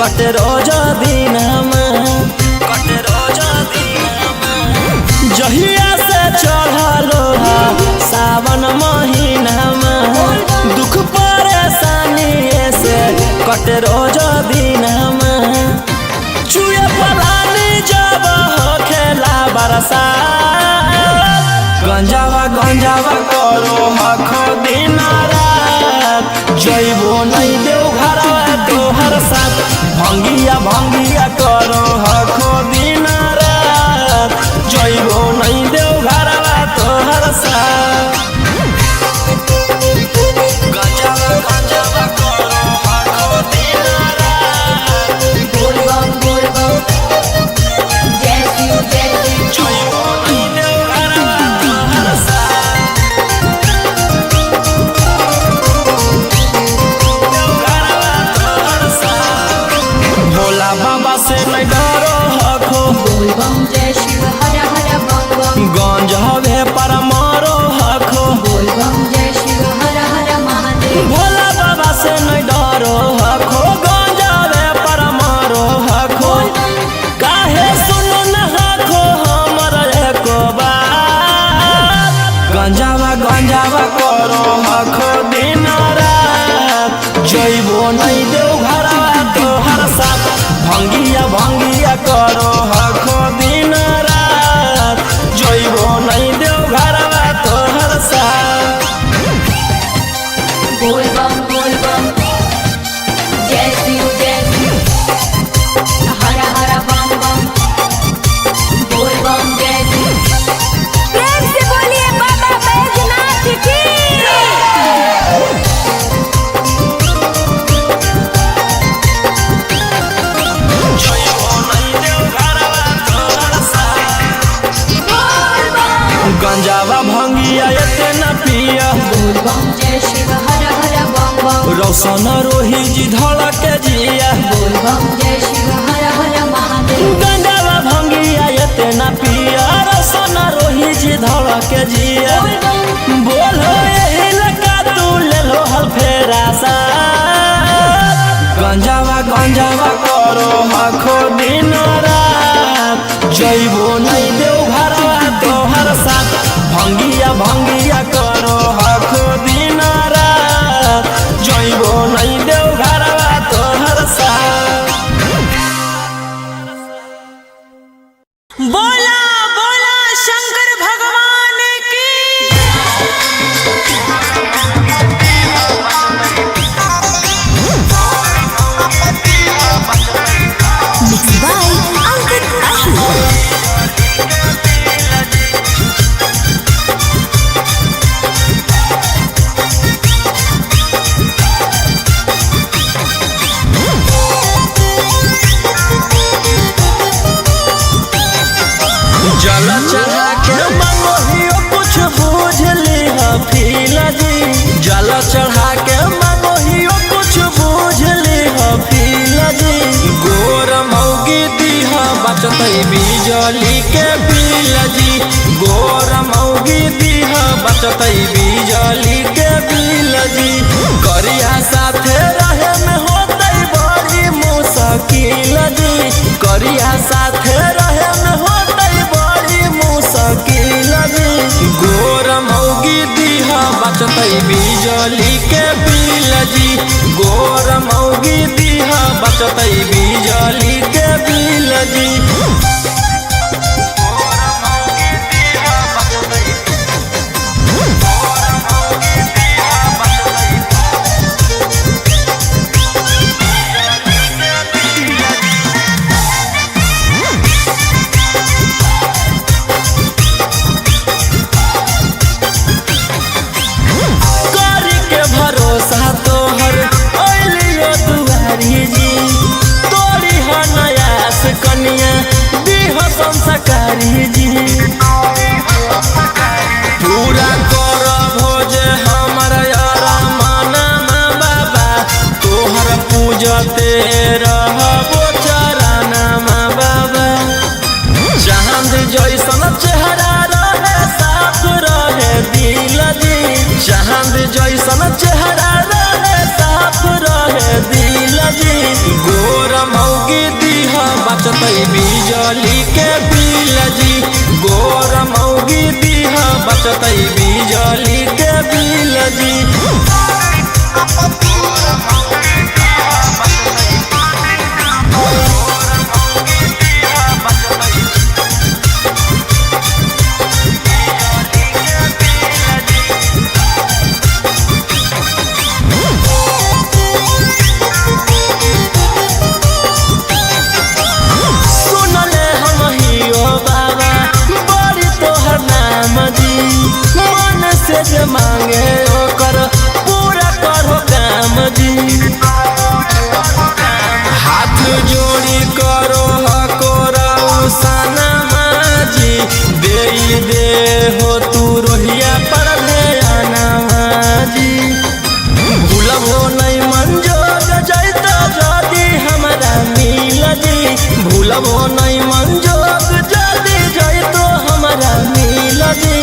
कटे रोज दिनमा कटे रोज दिनमा जहिया से चढ़लो सावन महीनामा दुख परेशानी से कटे रोज दिनमा चुए पलानी जब खेला बरसा गंजावा गंजावा करो हखो दिन रात जइबो नहीं देव घरवा तोहर साथ भंगिया भंगिया करो हखो दिन रात जइबो नहीं देव घरवा तोहर साथ गंजावा गंजावा करो हखो दिन रात बोल बम जय शिव जइबो नहीं देव घरवा तोहर साथ भोला बाबा से नहीं डरो हखो बोल बम जय शिव हर हर बम बम गंज हवे पर मारो हखो बोल बम जय शिव हर हर महादेव भोला बाबा से नहीं डरो हखो गंज हवे पर मारो हखो काहे सुनो न हखो हमर एको बात गंजावा करो हखो दिन रात जइबो नहीं देव घरवा तोहर साथ भंगिया भंगिया करो हखो दिन रात जइबो नहीं देव घरवा तोहर साथ बोल बम जय शिव हर हर बम बम बोल बम जय शिव प्रेम से बोलिए बाबा बैजनाथ की जइबो नहीं देव घरवा तोहर साथ गंजावा भंगिया एते न पिया बोल बम जय शिव हर हर बम बम रौशन रोही जी धड़क जिया बोल बम जय शिव हर हर महादेव गंजावा भंगिया एते न पिया रौशन रोही जी धड़क जिया बोलो यही लगा तू ले लो हल फेरा सा गंजावा करो हखो दिन रात जइबो नहीं देव घरवा तोहर साथ भंगिया भंगिया करो हखो दिन रात जइबो नहीं देव घरवा तोहर साथ बोला बोला शंकर भगवान की Mixed by Ankit Ashu. जल चढ़ा के मनोहियो कुछ बूझ ली फील जी जल चढ़ा के मनोहियो कुछ बूझ ली फील जी गोर मौगी दीहा बचतै बिजली के बिल जी गोर मौगी दीहा बचतै बिजली के बिल जी करिया साथे रहे में होतै बड़ी मुश्किल जी करिया साथे रहे में होतै बड़ी मुश्किल जी गोर मौगी दीहा बचतै बिजली के बिल जी गोर मौगी दीहा बचतै बिजली के बिल जी करी के भरोसा तोहर अइलियो दुआरी जी तोरी ह नयास कनिया दीह संस्कारी जी पूरा कर भोज हमर यारा माना बाबा तोहर पूजते रहबो चराना बाबा चांद जैसन चेहरा रहे साफ रहे दिल जी चांद जैसन चेहरा रहे साफ रहे दिल जी गोर बिजली के बिल जी। सुनले हम हियो बाबा बड़ी तोहर नाम जी, मन से जे मांगे ओकर पूरा करो काम जी। हाथ जोड़ी करो हकोरा सनमा जी, दे हो तू रोहिया पर ध्याना जी। भूलबो नहीं मंजोग जैत जदी हमरा मिल जी, भूलबो नहीं मंजोग जदी जैत हमरा मिल जी।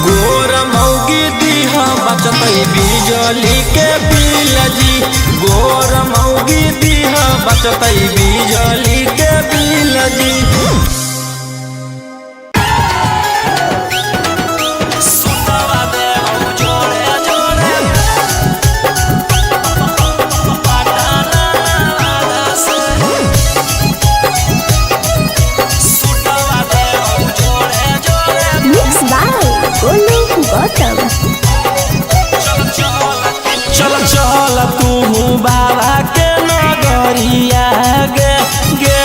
गोर मौगी दीहा बचतै बिजली के बिल जी, गोर मौगी दीहा बचतै बिजली के बिल जी। Mixed by Golu Gautam. चल चल तू बाबा के नगरिया गे गे,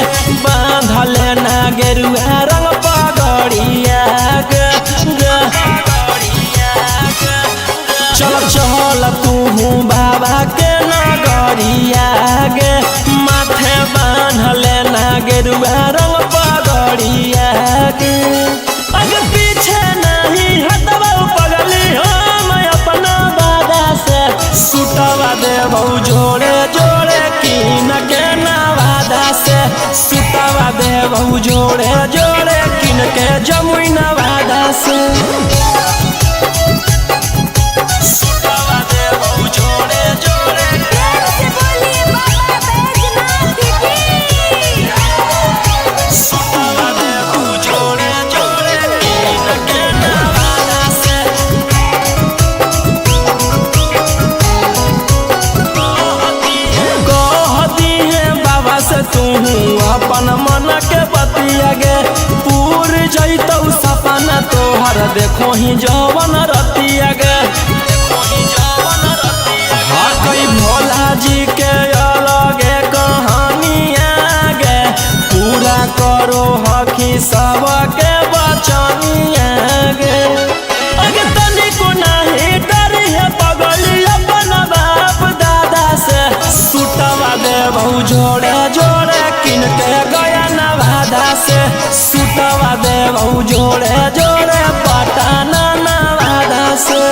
बांधले ना गेरुआ रंग पगड़िया गे गे। चल चल तू बाबा के नगरिया गे, माथे बांधले ना गेरुआ रंग पगड़िया गे। अगर पीछे नहीं हटबा पगली हम अपना बादा से, सुटवा देबौ जोड़े जोड़े किन के नवादा से, सुटवा देबौ जोड़े जोड़े किन के जमुई नवादा से। सुटवा देबौ जोड़े जोड़े से बोलिए बाबा बैजनाथ की। सुटवा देबौ जोड़े जोड़े किन के नवादा से। कहती है बाबा से तू अपन मन के बतिया गे, पूर जैतौ सपना तोहर देखो ही जवन रतिया गे। हकई भोला जी के अलगे कहानिया गे, पूरा करो हकी सबके बचनिया गे। अगे तनिको नाही डरी है पगली अपन बाप दादा से, सुटवा देबौ जोड़े जोड़े किन के गया नवादा से, सुटवा देबौ जोड़े जोड़े पटना नवादा से।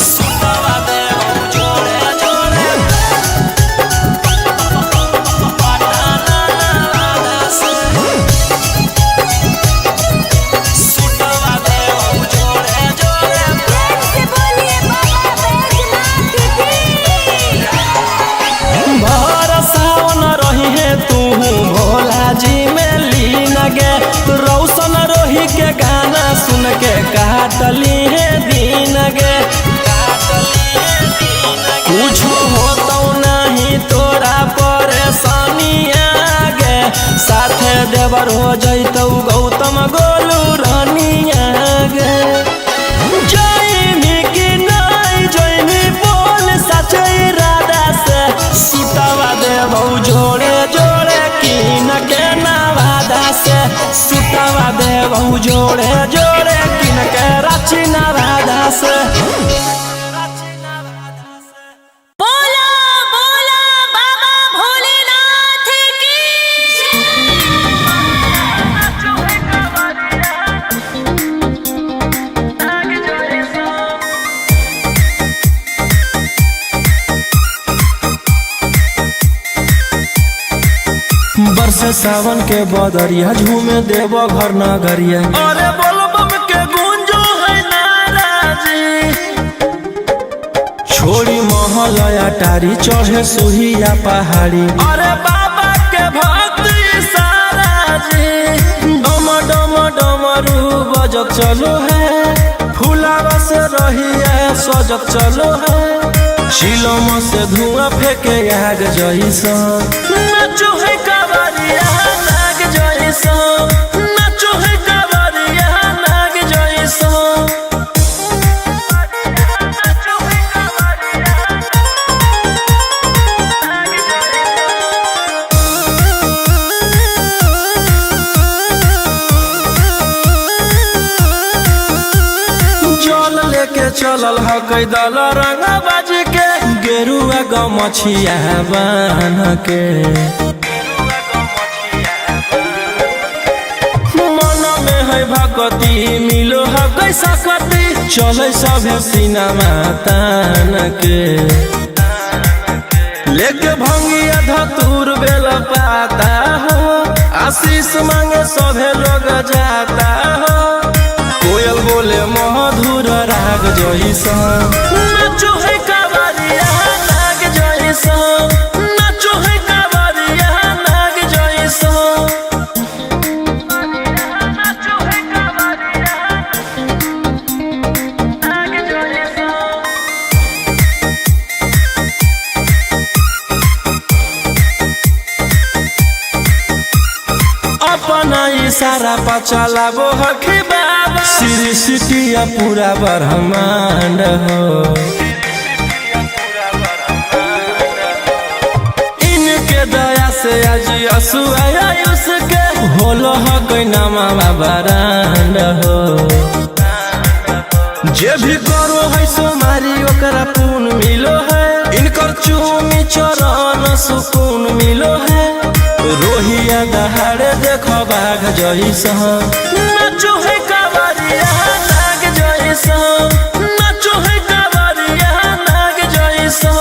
सुटवा देबौ जोड़े जोड़े पटना नवादा से। सुटवा देबौ जोड़े जोड़े से बोलिए बाबा बैजनाथ की। भर सावन रही है तू भोला जी में लीन गे, रौशन रोही के गाना सुन के काटली है दिन गे। कुछ होतौ नहीं तोरा परेशानिया गे, साथे देवर हो जैतौ गौतम गोलू रानिया गे। जैमी कि नहीं जैमी बोल सचे इरादा से, सुटवा देबौ जोड़े जोड़े किन के नवादा से, सुटवा देबौ जोड़े जोड़े किन के रांची नवादा से। बोला बोला बाबा भोलेनाथ की। बरसे सावन के बदरिया झूमे देव घर नगरिया। अरे बोलो बम के गूंजो है नाराजी, छोड़ी महल अटारी चढ़े सुहिया पहाड़ी। अरे बाबा के भक्ति सारा जी, डम डम डम डमरू बजत चलो है, फुलावा से रहिया सजत चलो है, चिलम से धुआं फेंके आग जैसा नाचो है कावरिया नाग जैसा, नाचो है कावरिया नाग जैसा। जल लेके चलल ह कैदल रंग बाज के, गेरुआ गमछिया बान के, मन में है भगती मिलो है कैसा कती, चले सभे सिनेमा तान के, लेके भंगिया धतूर बेल पाता हो, आशीष मांगे सभे लोग जाता हो, कोयल बोले मधुर राग जैसा नाचो है कावरिया नाग जैसा, नाचो है कावरिया नाग जैसा। नाचो है कावरिया नाग जैसा। अपना इशारा पर चलाबो हखी बाबा, श्री सिटिया पूरा ब्रह्मांड हो, इनके दया से आज असु आयुष के होलो ह कोई नामा बरांड हो, जे भी करो है सोमारी ओकरा पुण्य मिलो है, इनकर चूमी चरण सुकून मिलो है, रोहिया दहाड़े देखो बाघ जैसा नाचो है कावरिया नाग जैसा, नाचो है कावरिया नाग जैसा,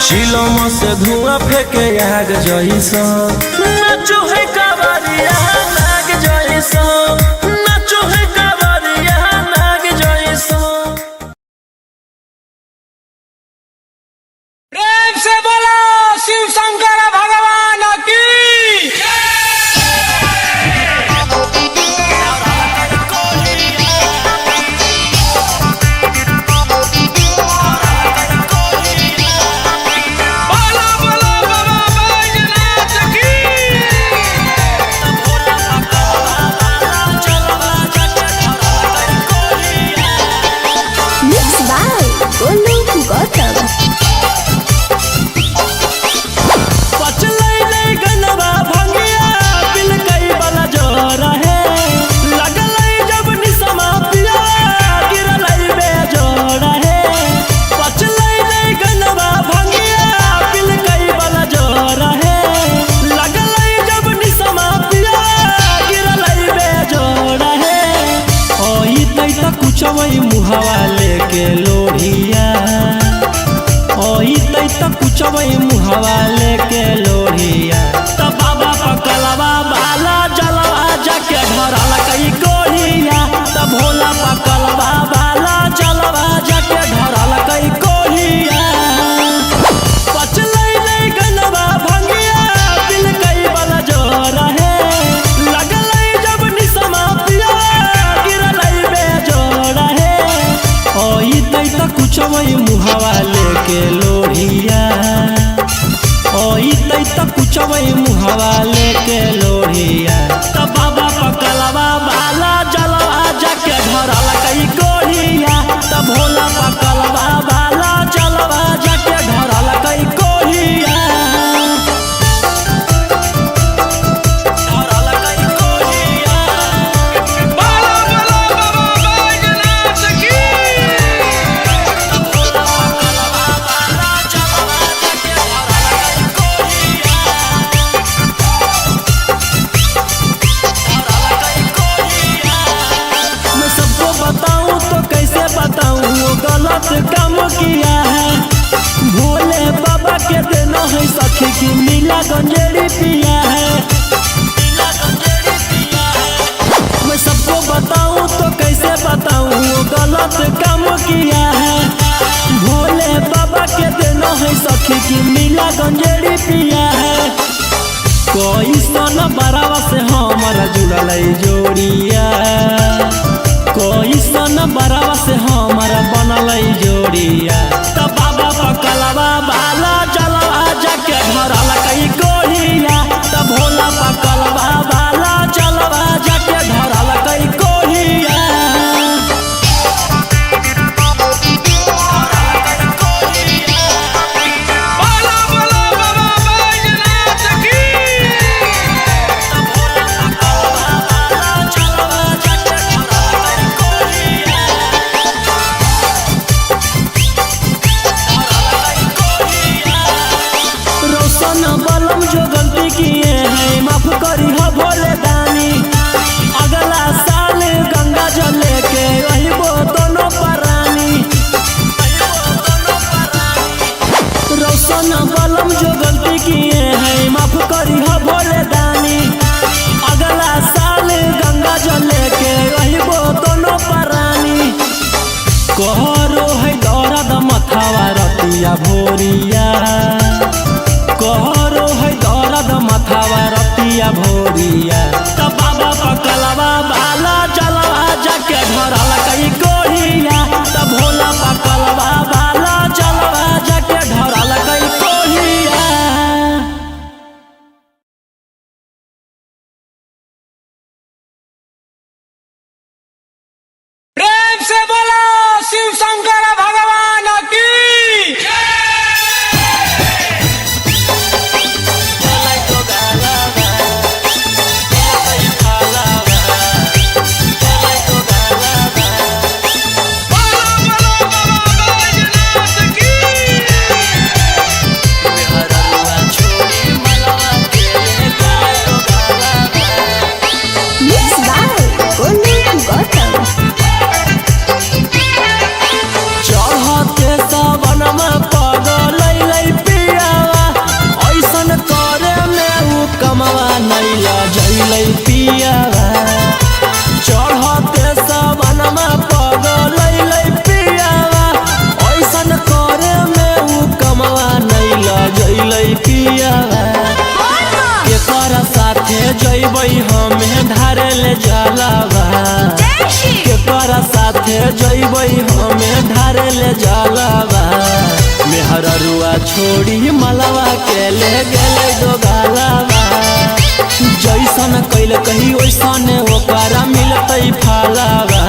चिलम से धुआं फेंके आग जैसा नाचो है कावरिया नाग जैसा, नाचो है कावरिया नाग जैसा। प्रेम से बोलो शिव शंकर भगवान की। बोलो बोलो बाबा बैजनाथ की। Mixed by Golu Gautam. कुचवई मुहावा लेके लोढ़िया, ओइतै त कुचवई मुहावा लेके लोढ़िया, त बाबा पकलवा बाला जलवा जाके ढरल कई कोढ़िया, त भोला पकलवा बाला जलवा जाके ढरल कई कोढ़िया, पचलै नहीं गनवा भंगिया दिल कई बला जोर है, लगलै जब निसमा पिया गिरलै बेजोड़ है, ओइतै त कुचवई मुहावा लेके लोढ़िया, ओइतै त कुचवई मुहावा लेके लोढ़िया, त बाबा पकलवा बाला जलवा जाके ढरल कई कोढ़िया, त भोला पकलवा बाला जलवा जाके ढरल कई कोढ़िया, ढरल कई कोढ़िया। बोलो बोलो बाबा बैजनाथ की। मैं सबको बताऊं तो कैसे बताऊं वो गलत काम किया है, भोले बाबा के देना है सखी की नीला गंजेड़ी पिया है, मैं सबको बताऊं तो कैसे बताऊं वो गलत काम किया है, भोले बाबा के देना है सखी की नीला गंजेड़ी पिया है, कैसन बरावा से हमारा जुड़ल जोड़िया, कैसन बरावा से हमारा बनल जोड़िया। त बाबा पकलवा बाला जलवा जाके धरल कई कोहिया, त भोला पकलवा बाला जलवा जाके धरल कई कोहिया। बोलो बोलो बाबा बैजनाथ की। रोशन बलम जो गलती किए हैं माफ करी हो भोले दानी, अगला साल गंगा जल लेके अइबो दोनों परानी। रोशन बलम जो गलती किए हैं माफ करी हो भोले दानी, अगला साल गंगा जल लेके अइबो दोनों परानी। कहरो है दर्द मथावा रतिया भोरिया, कहरो है दर्द मथावा रतिया भोरिया। त बाबा पकलवा बाला जलवा जाके धरल कई कोहिया, त भोला पकलवा बाला जलवा जाके धरल कई कोहिया। प्रेम से बोलो शिव शंकर भगवान की। बोलो बोलो बाबा बैजनाथ की। Mixed by Golu Gautam. चढ़ते सावन में पगल पियावा, ऐसन करे में उ कमवा नैला जैलै पियावा। चढ़ते सावन में पगल पियावा, ऐसन करे में उ कमवा नैला जैलै पियावा। केकरा साथे जइबै हमें ढारे ले जलावा, केकरा साथे जइबै हमें ढारे ले जलावा। मेहररुआ छोड़ी मलवा के ले गेलै दोगालावा, जैसन कैल कही वैसन ओकरा मिलतै फलावा।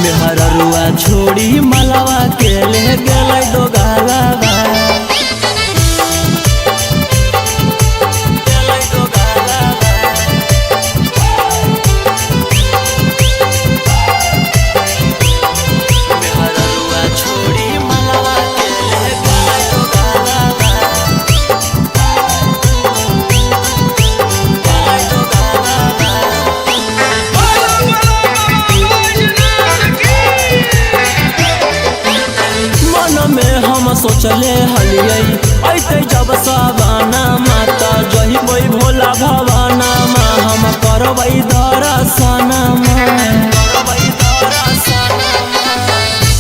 मेहररुआ छोड़ी मलवा के ले गेलै दोगालावा। बोलो बोलो बाबा बैजनाथ की। मन में हम सोचले हलियै ऐते जब सवाना माता जहिबै भोला भवाना मा, हम करबै दर्शना मा।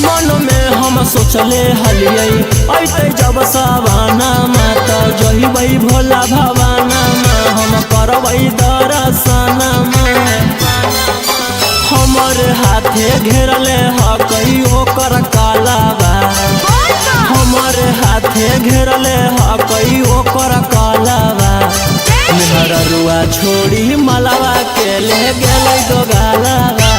मन में हम सोचले हलियै ऐते जब सवाना माता जहिबै भोला भवाना मा, हम करबै दर्शना मा। हमर हाथे घेरले हकई ओकर कालावा, हमर हाथे घेरले हकई ओकर कालावा। मेहररुआ छोड़ी मलवा के ले गेलै दोगालावा,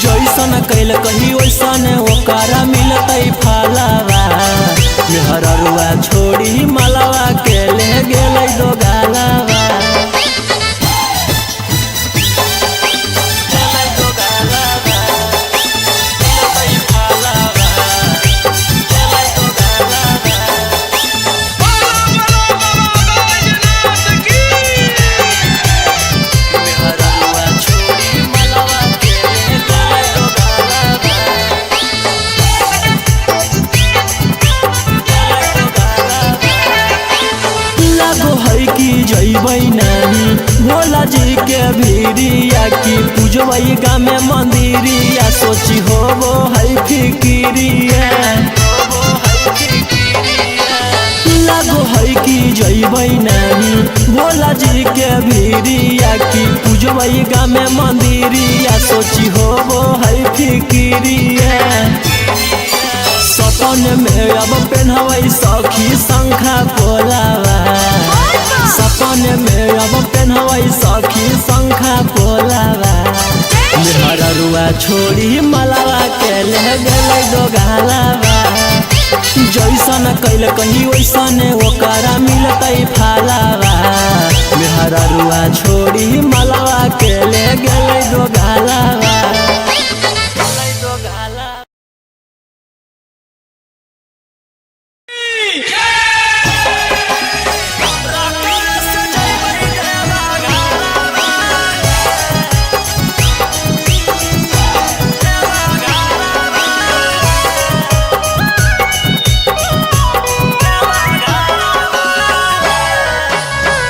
जैसन कैल कही वैसन ओकरा मिलतै फलावा। मेहररुआ छोड़ी मलवा के ले गेलै दोगालावा। बोलो बोलो बाबा बैजनाथ की। जइबै नानी भोला जी के भीरिया, की पूजबै गामे मंदिरिया, सोची होबो है फिकिरिया। लागो है की जइबै नहीं भोला जी के भीरिया की पूजबै गामे मंदिरिया सोची होबो है फिकिरिया सपन में अब पेन्हबै सखी शंखा पोलावा सपन में अब पेन्हबै सखी शंखा पोलावा मेहररुआ छोड़ी मलावा के ले गेलै दोगालावा जैसन कैल कहीं वैसन ओकरा मिलतै फालावा मेहररुआ छोड़ी मलावा के ले गेलै दोगालावा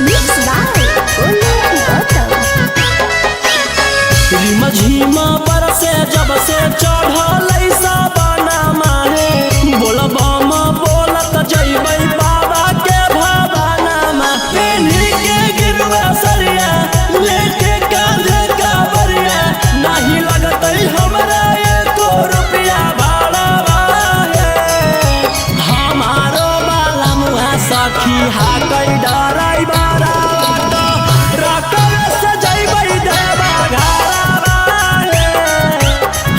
Mixed by Golu Gautam. झीमा पर से जब से चढ़ल साबना माहे बोलबम बोलत जइबै बाबा के भवाना मा पेन्ही के गिरवा सरिया लेके कांधे कावरिया नहीं लगतै हमरा एको रुपया भाड़ा हमारो बाला मुहा सखी हाकै डराई बारा रकम से जइबै देवा घारा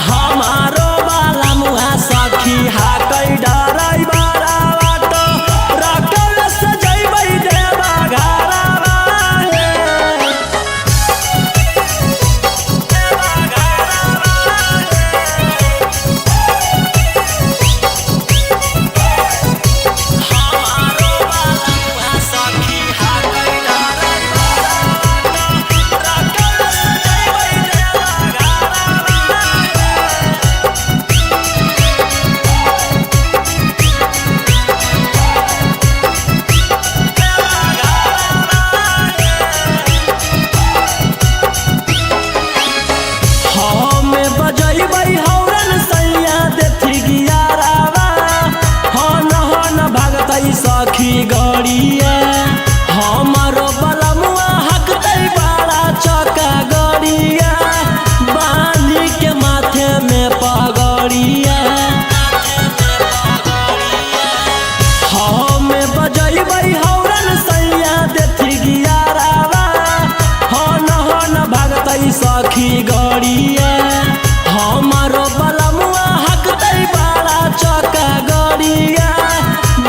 हमारो बाला मुहा सखी हाकै डराई बारा रकम से जइबै देवा घारा हमारो बाला मुहा सखी हाकै डराई बारा रकम से जइबै देवा हमें बजैबै हौरन सैया देथी गियारावा हन भागतै सखी गड़िया हमारो बलमुआ हकतै बाड़ा चक्का गड़िया बांधी के माथे में पगड़िया हमें बजैबै हौरन सैया देथी गियारावा हन भागतै सखी गड़िया हमारो बलमुआ हकतै बाड़ा चक्का गड़िया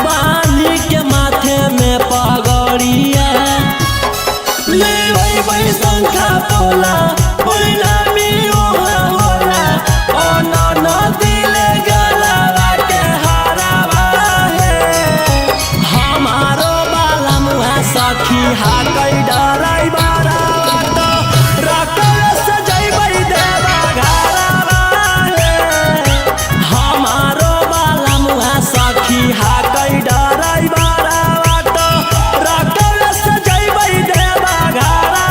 बांधी के माथे में पगड़िया लेबै शंखा पोला पहिला मियो होला ओना नदी ले गलावा के हारावा हमारो बाला मुहा सखी हाकै डराई बारा रकम से जइबै देवा घारा हमारो बाला मुहा सखी हाकै डराई बारा रकम से जइबै देवा घारा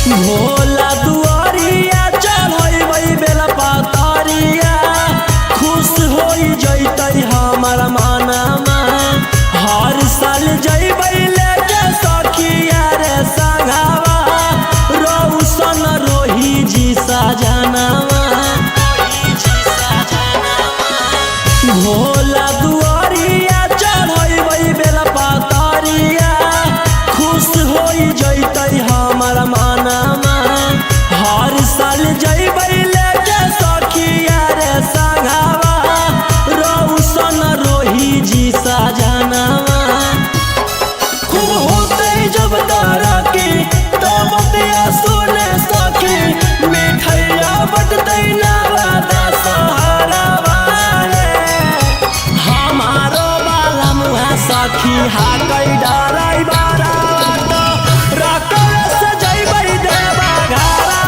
भोला दुआरिया चढ़ैबै बेला पतरिया खुश होई जइतै हमर मनमा हर साल जइबै लेके सखिया रे संगवा रौशन रोही जी सजनवा भोला दुआरिया चढ़ैबै बेला पतरिया खुश होई जइतै हमर मनमा हर साल जइबै लेके सखिया रे संगवा रौशन रोही जी सजनवा खूब होतै जब तरक्की तब बतिया सुने सखी मिठैया बटतै नवादा सहारावा हमारो बाला मुहा सखी हाकै डराई बारा रकम से जइबै देवा घारा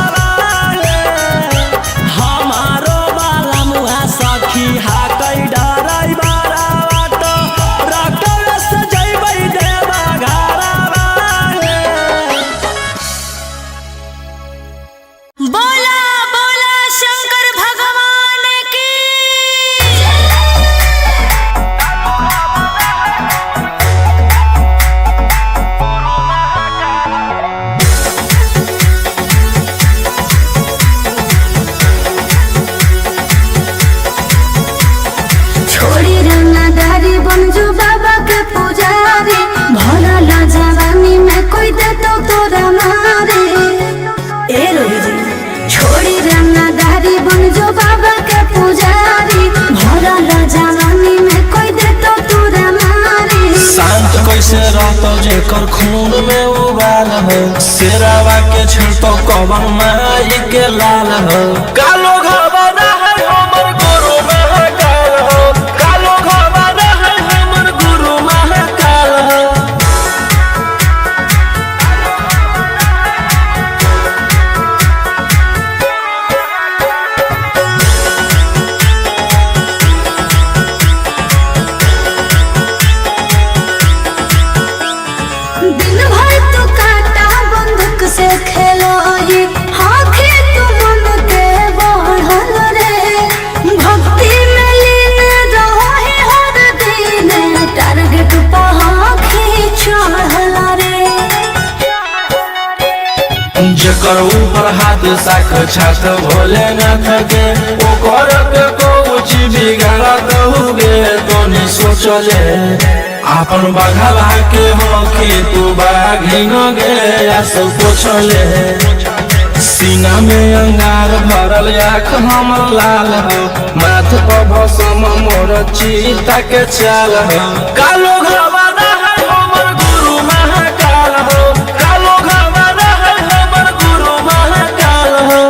जेकर खून में उबाल हो, शेरावा के छेड़तो कवन माई के लाल हो। कालो घबरा है हमर गुरु महाकाल हो, कालो घबरा है हमर गुरु महाकाल हो। दिन भर तो काटा बंदूक से खेलो ही, आँखें तो मन के बढ़ल रे। भक्ति में लीन रहो है हर दिन, टारगेट पे आँखें चढ़ल रे। जेकर ऊपर हाथ साख छात भोलेनाथ के, ओकर के कुछ बिगाड़त होगे तो नहीं सोचले। आपन बघला के हो कि तू बाघिन गे सब पोछले। सीना में अंगार भरल आँख हमर लाल हो, माथ पर भसम मोर चीता के चाल हो। कालो घबरा है हमर गुरु महाकाल हो, कालो घबरा है हमर गुरु महाकाल हो।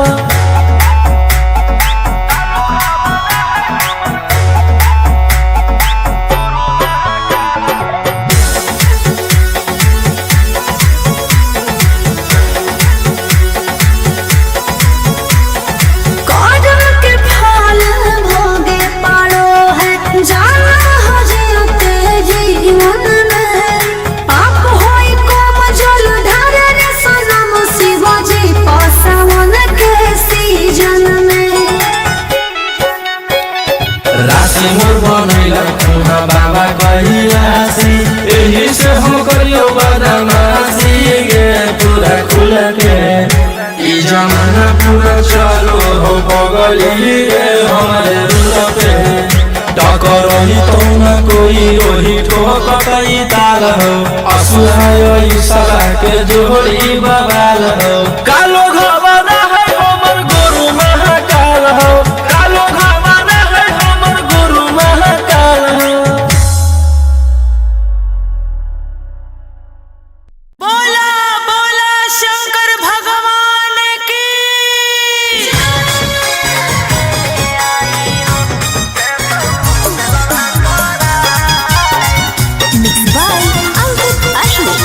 कौन के फल भोगे पारो है, जाना हो जीते जीवन में। पाप होई कोम जल ढारे रे सनम शिवाजी पासवन के सीजन में। राशि मोर बनैला तुहा बाबा कहियासी, एही से हम करियो बदमाशी गे पूरा खुल के। ई जमाना पूरा चलो हो बगली रे हमारे रुल पे। टकरही तो न कोई रोही ठोकतई ताल हो, असुहाय सला के जोड़ी बवाल हो। कालो घबरा है हमर गुरु महाकाल हो, कालो घबरा है हमर गुरु महाकाल हो। बोला बोला शंकर भगवान की। Mixed by Ankit Ashwin.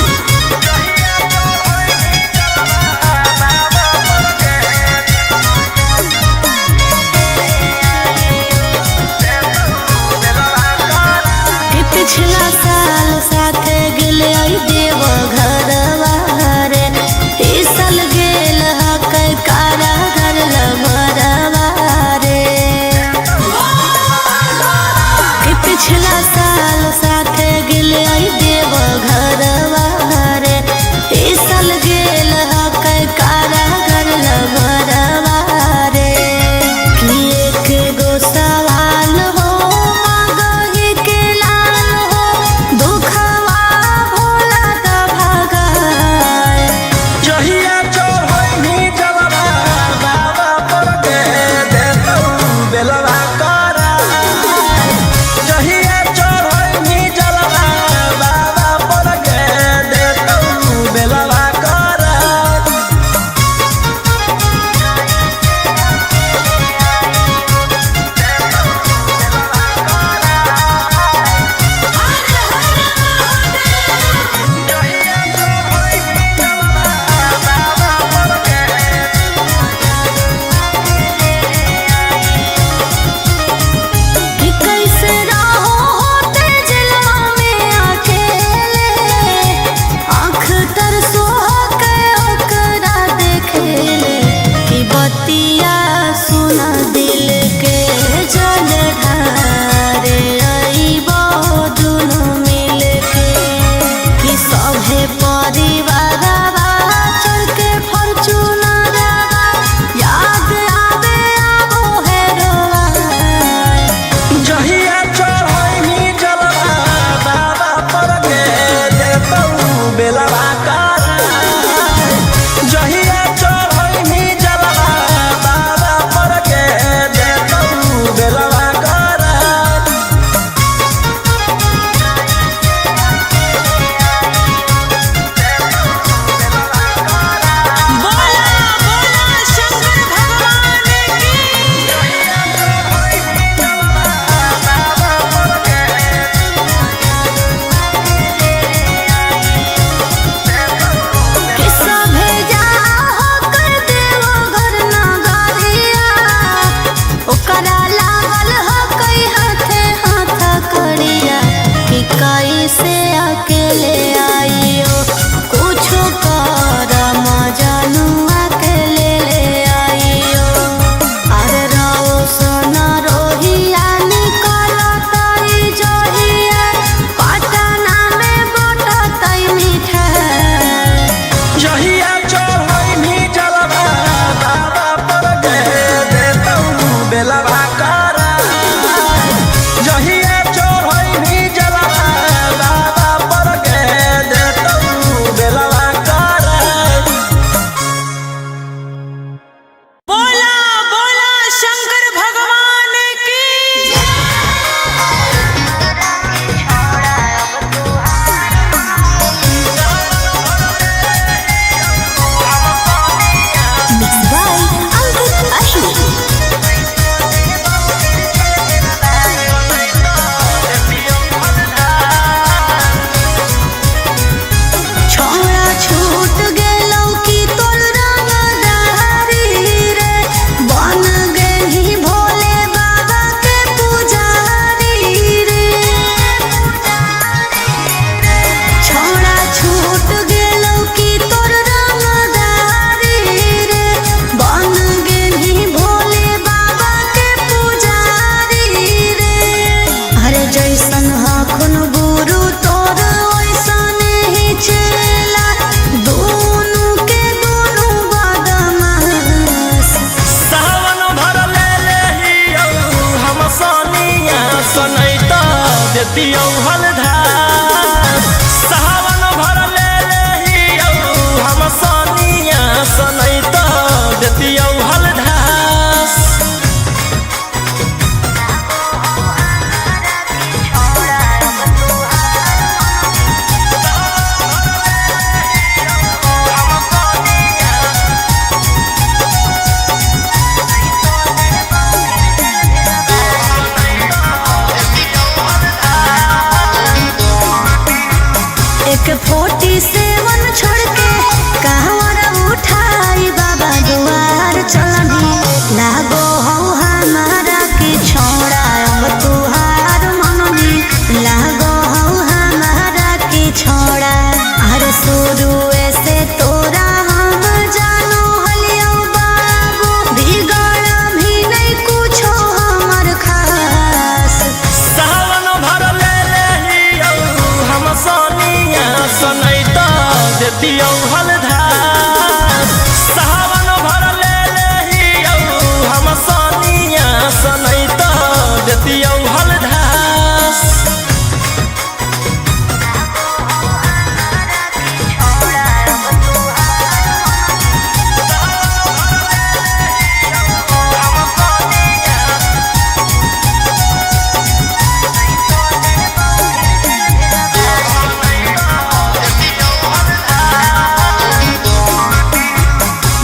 पिछला साल साथे गेले आई देव घरवा रे, इस साल गेल हकै कारागर लभरवा रे। पिछला साल साथे गेले आई देव घरवा रे, इस साल गेल हकै कारागर लभरवा रे। कि एक गो सवाल हो मगही के लाल हो, दुखवा भोला दा से अकेले आइयो, कुछ कर मजनू अकेले ले आइयो। अरे रोशन रोहिया निकलतई जहिया, पटना में बटतई मिठाई। जहिया चढ़ैनी जलवा बाबा पर दे देतौ बेलवा करा। जहिया चढ़ैनी जलवा बाबा पर दे देतौ बेलवा करा। बोला बोला शंकर भगवान की Mixed by Ankit Ashwin. छोड़ा छूट गेलौ की तोर रंगदारी रे, बन गेली भोले बाबा के पुजारी रे। छोड़ा छूट गेलौ की तोर रंगदारी रे, बन गेली भोले बाबा के पुजारी रे। अरे जैसन हखुन गुरु तोर ओइसन ही चेला, दोनों के दोनों बदमाश। सावन भर ले लेहियौ हम सोनिया सनैता देतियौ हलधार। सावन भर ले लेहियौ हम सोनिया सनैता देतियौ हलधार। एक 47 छोड़ के कहवर उठाई बाबा दुआर चलनी। लागो हो हमारा की छोड़ा अब तुहार मननी, लागो हो हमारा की छोड़ा। अरे शुरू से तोरा हम जानो हलियो बाबू, बिगड़ भी नहीं कुछो हमर खास। सावन भर ले लेहियौ हम सोनिया सनैता देतियौ हलधार। सावन भर ले लेहियौ हम सोनिया सनैता देतियौ हलधार।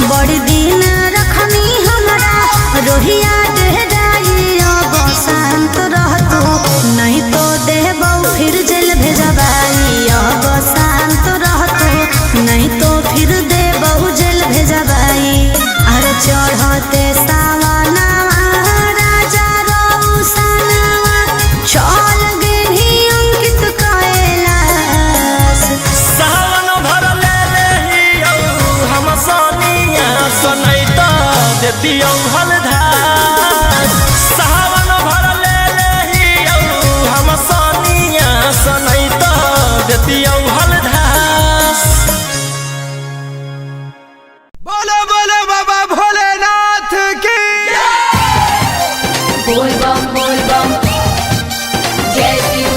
बड़ी दिन रखनी हमरा रोहिया डेहराई, अब शांत रहतू नहीं तो देबौ फिर जेल भेजबाई। अब शांत रहतू नहीं तो फिर देबौ जेल भेजबाई। अरे चढ़ते सावनवा राजा रौशनवा, चल गेली अंकित कैलाश। सावन भर ले लेहियौ हम सोनिया सनैता देतियौ हलधार। सावन भर ले लेहियौ हम सोनिया सनैता देतियौ हलधार। बोलो बोलो बाबा भोलेनाथ की बोल बम जय शिव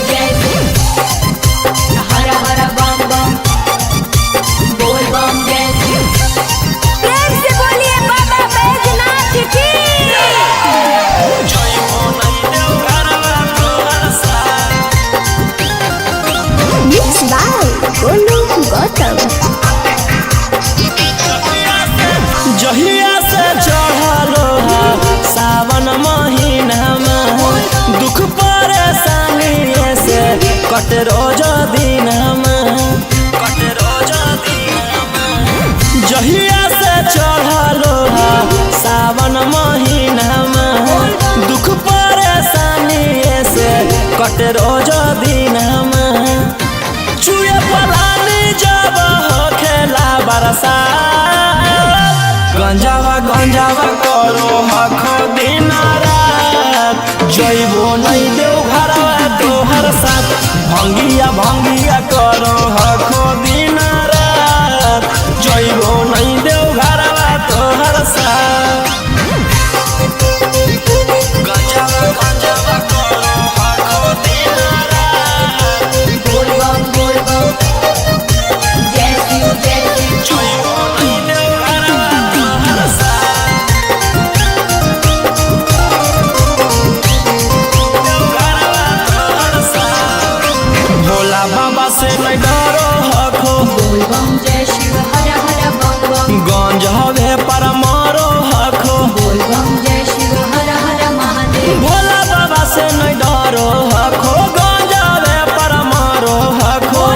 हर हर बम बम बोल बम जय शिव। प्रेम से बोलिए बाबा बैजनाथ की। जय भोले घरवा तोहर साथ। Mixed by Golu Gautam. जहिया से चढ़लो सावन महीनामा, दुख परेशानी से कट रोज दिनमा। जहिया से चढ़लो सावन महीनामा, दुख परेशानी से कट रोज दिनमा। भंगिया करो हखो दिन रात जइबो नहीं देव घरवा तोहर साथ गंजावा गंजावा करो हखो दिन रात बोल बम जय शिव जइबो नहीं देव घरवा तोहर साथ भोला बाबा से नहीं डरो हखो बोल बम जय शिव हर हर बम बम गंज हवे पर मारो हखो बोल बम जय शिव हर हर महादेव भोला बाबा से नहीं डरो हखो गंज हवे पर मारो हखो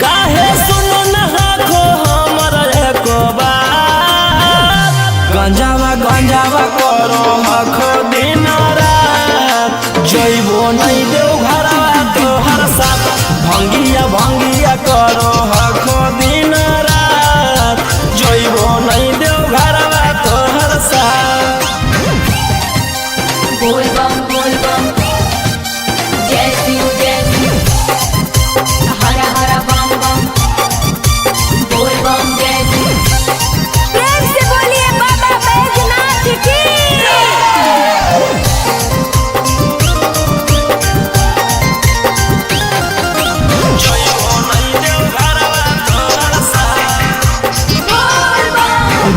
काहे सुनो न हखो हमर एको बात गंजावा गंजावा करो हखो दिन रात जइबो नहीं देव घरवा तोहर साथ भंगिया भंगिया करो हखो दिन रात जइबो नहीं देव घरवा तोहर साथ बोल बम जय शिव हर हर बम बम बोल बम जय शिव प्रेम से बोलिए बाबा बैजनाथ की जइबो नहीं देव घरवा तोहर साथ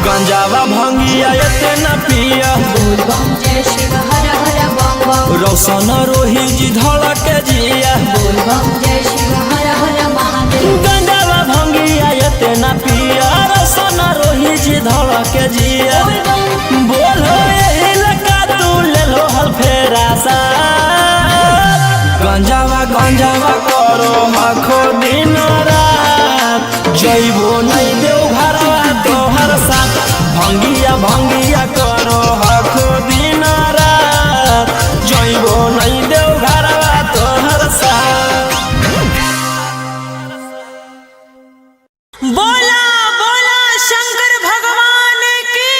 गंजावा भंगिया एते न पिया बोल बम जय शिव हर हर बम बम रोशन रोही जी धड़क जिया बोल बम जय शिव हर हर महादेव गंजावा भंगिया एते न पिया रोशन रोही जी धड़क जिया बोल बम बोलो यही लगा तू ले लो हल फेरा सा गंजावा गंजावा करो हखो दिन रात जइबो नहीं देव घरवा तोहर साथ भंगिया भंगिया करो हखो दिन रात जइबो नहीं देव घरवा तोहर साथ बोला बोला शंकर भगवान की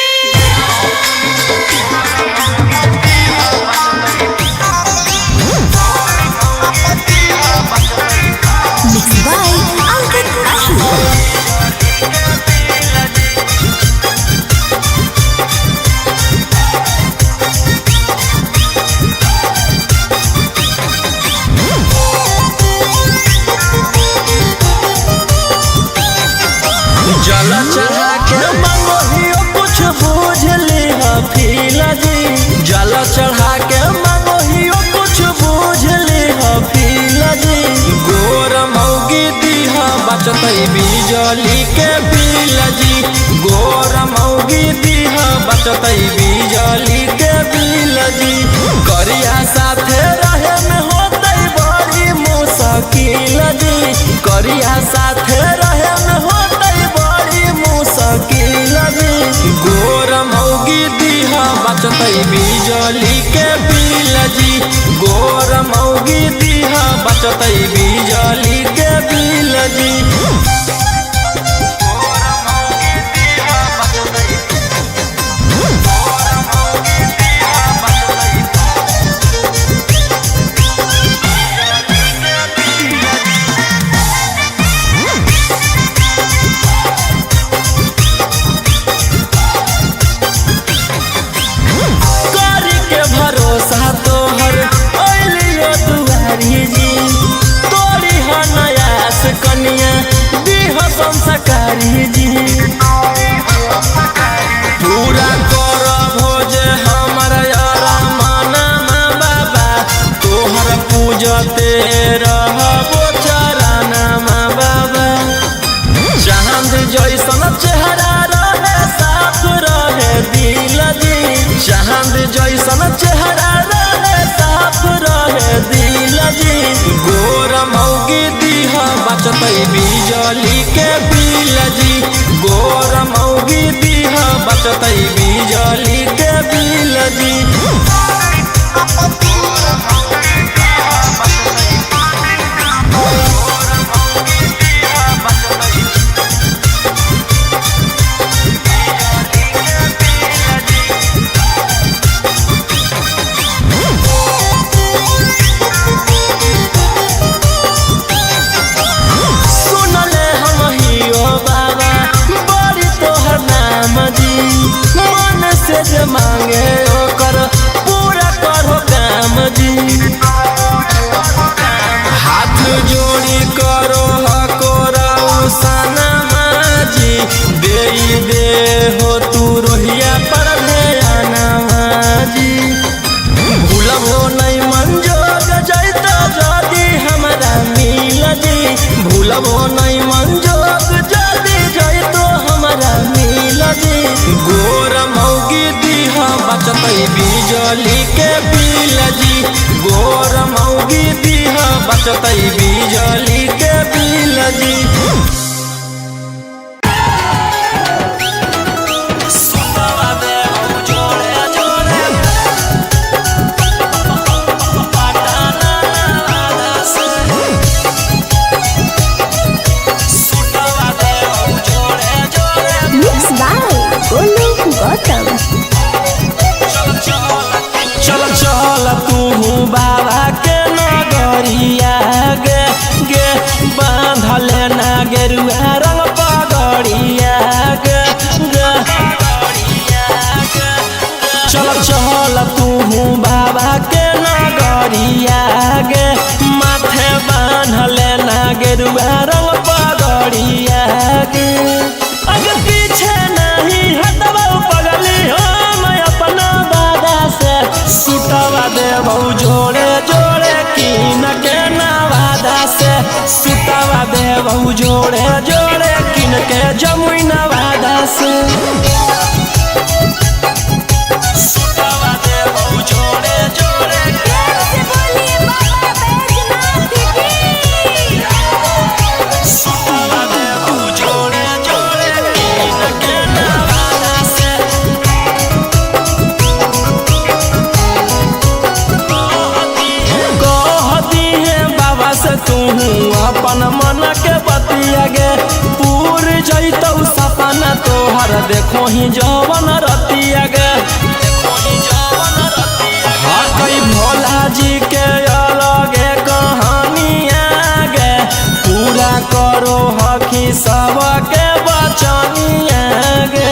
Mixed by Ankit Ashwin. जल चढ़ा के मंगोहियो कुछ बूझ ली फील जी जल चढ़ा के मंगोहियो कुछ बूझ ली फील जी गोर मौगी दीहा बचतै बिजली के बिल जी गोर मौगी दीहा बचतै बिजली के बिल जी करिया साथे रहे में होतै बड़ी मुश्किल जी करिया साथे रहे में होतै बड़ी मुश्किल जी गोर मौगी दीहा बचतै बिजली के बिल जी गोर मौगी दीहा बचतै बिजली के बिल जी करी के भरोसा तोहर अइलियो दुआरी जी तोरी हनयास कनिया दीह संस्कारी जी पूरा कर भोज हमर यारा माना बाबा तोहर पूजते रहबो चराना बाबा चांद जैसन चेहरा रहे साफ रहे दिल जी चांद जैसन चेहरा रहे साफ रहे दिल जी गोर मौगी दीहा बचतै बिजली के बिल जी गोर मौगी दीहा बचतै बिजली के बिल जी करो हकोरा उसाना माजी दे हो तू रोहिया पर ध्याना माजी भूलब हो नहीं मंजोग जैता जदी हमरा मिल जी भूलब हो नहीं मंजोग जदी जैतो हमरा मिल जी गोर मौगी दीहा बचतै बिजली के बिल जी गोर मौगी दीहा बचतै बिजली के बिल जी Mixed by Golu Gautam. चल चल तू बाबा के नगरिया गे गे बांधल ना गेरुआ रंग पगड़िया गे गे चल चल तू बाबा के नगरिया गे माथे बांधल ना गेरुआ रंग पगड़िया गे अगर पीछे नहीं हटबो पगली हो मैं अपना दादा से सुटवा देबो जोड़े जोड़े किन के नवादा से सुटवा देबो जोड़े जोड़े किन के जमुई नवादा से सुटवा देबो जोड़े जोड़े से बोलिए बाबा बैजनाथ की सुटवा देबो जोड़े जोड़े किन के नवादा से कहती है बाबा से तू अपन मन के बतिया गे पूर जैतौ सपना तोहर देखो ही जवन रतिया गे हाँ कई भोला जी के अलगे कहानिया गे पूरा करो हकी सबके बचनिया गे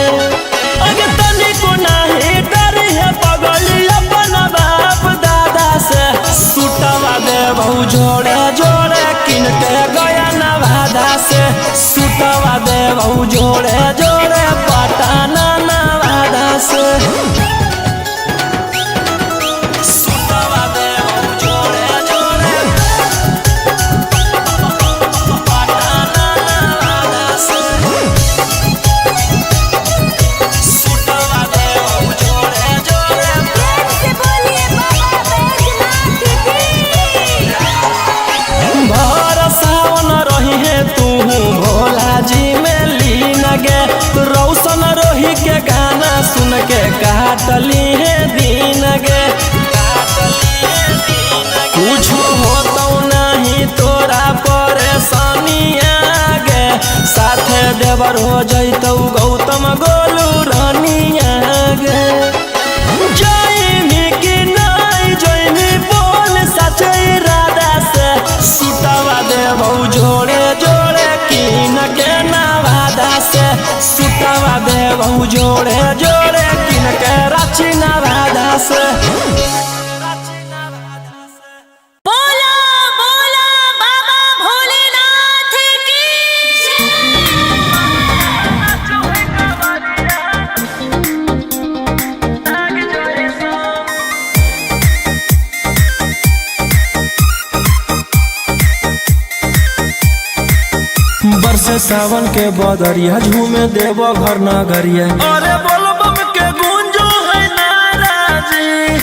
अगे तनिको नहीं डरी है पगली अपन बाप दादा से सुटवा देबो जोड़े जोड़े किन के गया नवादा से सुटवा देबो जोड़े जोड़े पटना नवादा से सुटवा देबो जोड़े जोड़े पटना नवादा से सुटवा देबो जोड़े जोड़े से बोलिए बाबा बैजनाथ की भर सावन रही है तू भोला जी में लीन गे रौशन रोही के गाना सुन के काटली है दीन गे कुछ होतो नहीं तोरा परेशानिया गे साथे देवर हो जैतौ गौतम गोलू रानिया गे जैमी कि नहीं जैमी बोल सचे इरादा से सुटवा देबो जोड़े जोड़े किन के नवादा से सुटवा देबो जोड़े जोड़े किन के रांची नवादा से बोला बोला बाबा भोलेनाथ की बरसे सावन के बदरिया झूमे देवो घर नगरिया अरे बोलो बम के गूंजो है नाराजी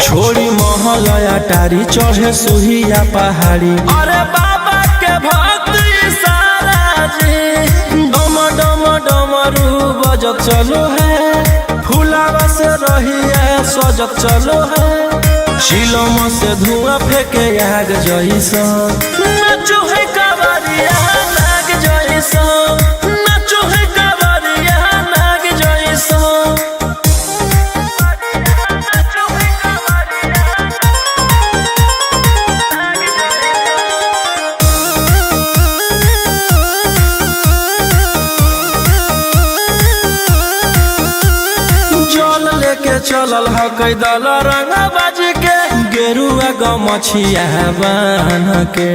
छोड़ी महलया टारी चढ़े सुहिया पहाड़ी अरे बाबा के भक्त सारा जी डम डम डमरू बजत चलो है फुलावा से रही है सजत चलो है शिलोम से धुआं फेंके आग जैसन नाचो है कावरिया नाग जैसन नाचो है कावरिया नाग जैसन जल लेके चलल है कैदल रंगा बाजी के गेरुआ गमछिया बान्ह के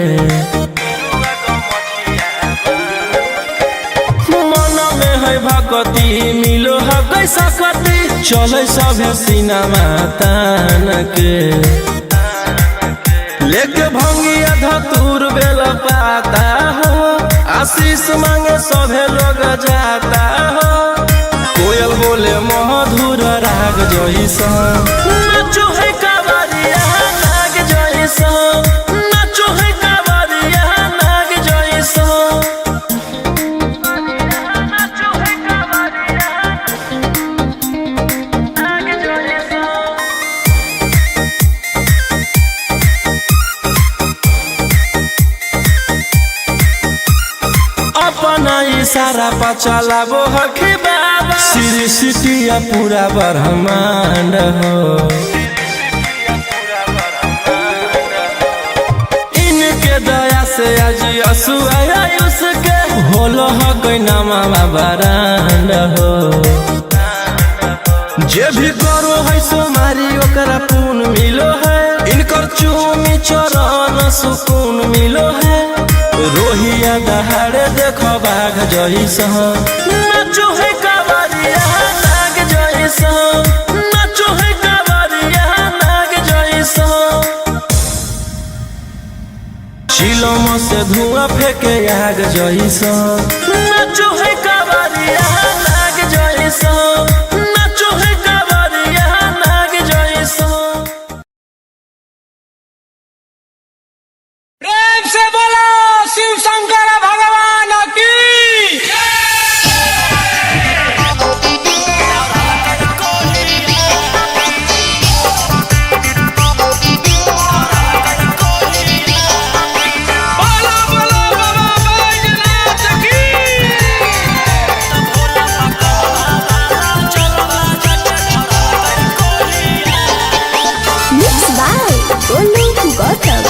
मन में है भगती मिलो है कैसा कती चले सभे सिनेमा तान के लेके भंगिया धतूर बेल पाता हो आशीष मांगे सभे लोग जाता हो कोयल बोले मधुर राग जैसा नाचो है कावरिया नाग जैसा नाचो है कावरिया नाग जैसा नाचो है कावरिया नाग जैसा अपना इशारा पर चलाबो हखी बाबा श्री सिटिया पूरा ब्रह्मांड हो इनके दया से आज आयुष के होलो हक नामा बरांड हो जे भी करो है सोमारी ओकरा पुन मिलो है इनकर चूमी चरण सुकून मिलो है रोहिया दहाड़े देखो बाघ जैसा नाचो है कावरिया नाग जैसा नाचो है कावरिया नाग जैसा चिलम से धुआं फेंके आग जैसा नाचो है कावरिया नाग जैसा नाचो है कावरिया नाग जैसा प्रेम से बोलो शिव शंकर भगवान की बोलो बोलो बाबा बैजनाथ की Mixed by Olu Gautam.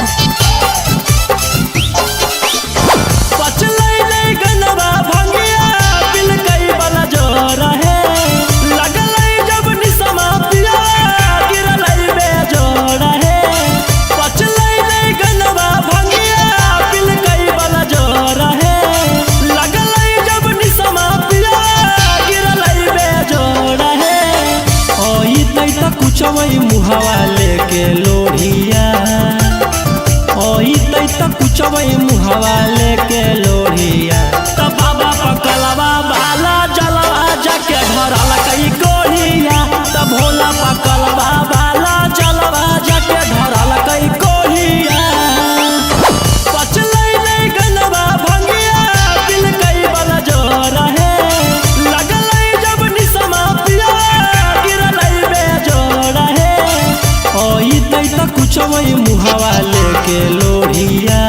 पचलै गनवा भंगिया बिल कई वाला जोर है लगलै जब निसमा पिया गिरलै बेजोड़ है पचलै गनवा भंगिया बिल कई वाला जोर है लगलै जब निसमा पिया गिरलै बेजोड़ है ओई तई त कुछवई मुहावा लेके लोढ़िया ओई तई त कुछवई मुहावा लेके लोढ़िया त बाबा पकलवा बाला जलवा जाके धरल कई कोढ़िया त भोला पकलवा बाला जलवा जाके धरल कई कोढ़िया पचलै गनवा भंगिया बिल कई वाला जोर है लगलै जब निसमा पिया गिरलै बेजोड़ है ओई तई त कुछवई मुहावा लेके लोढ़िया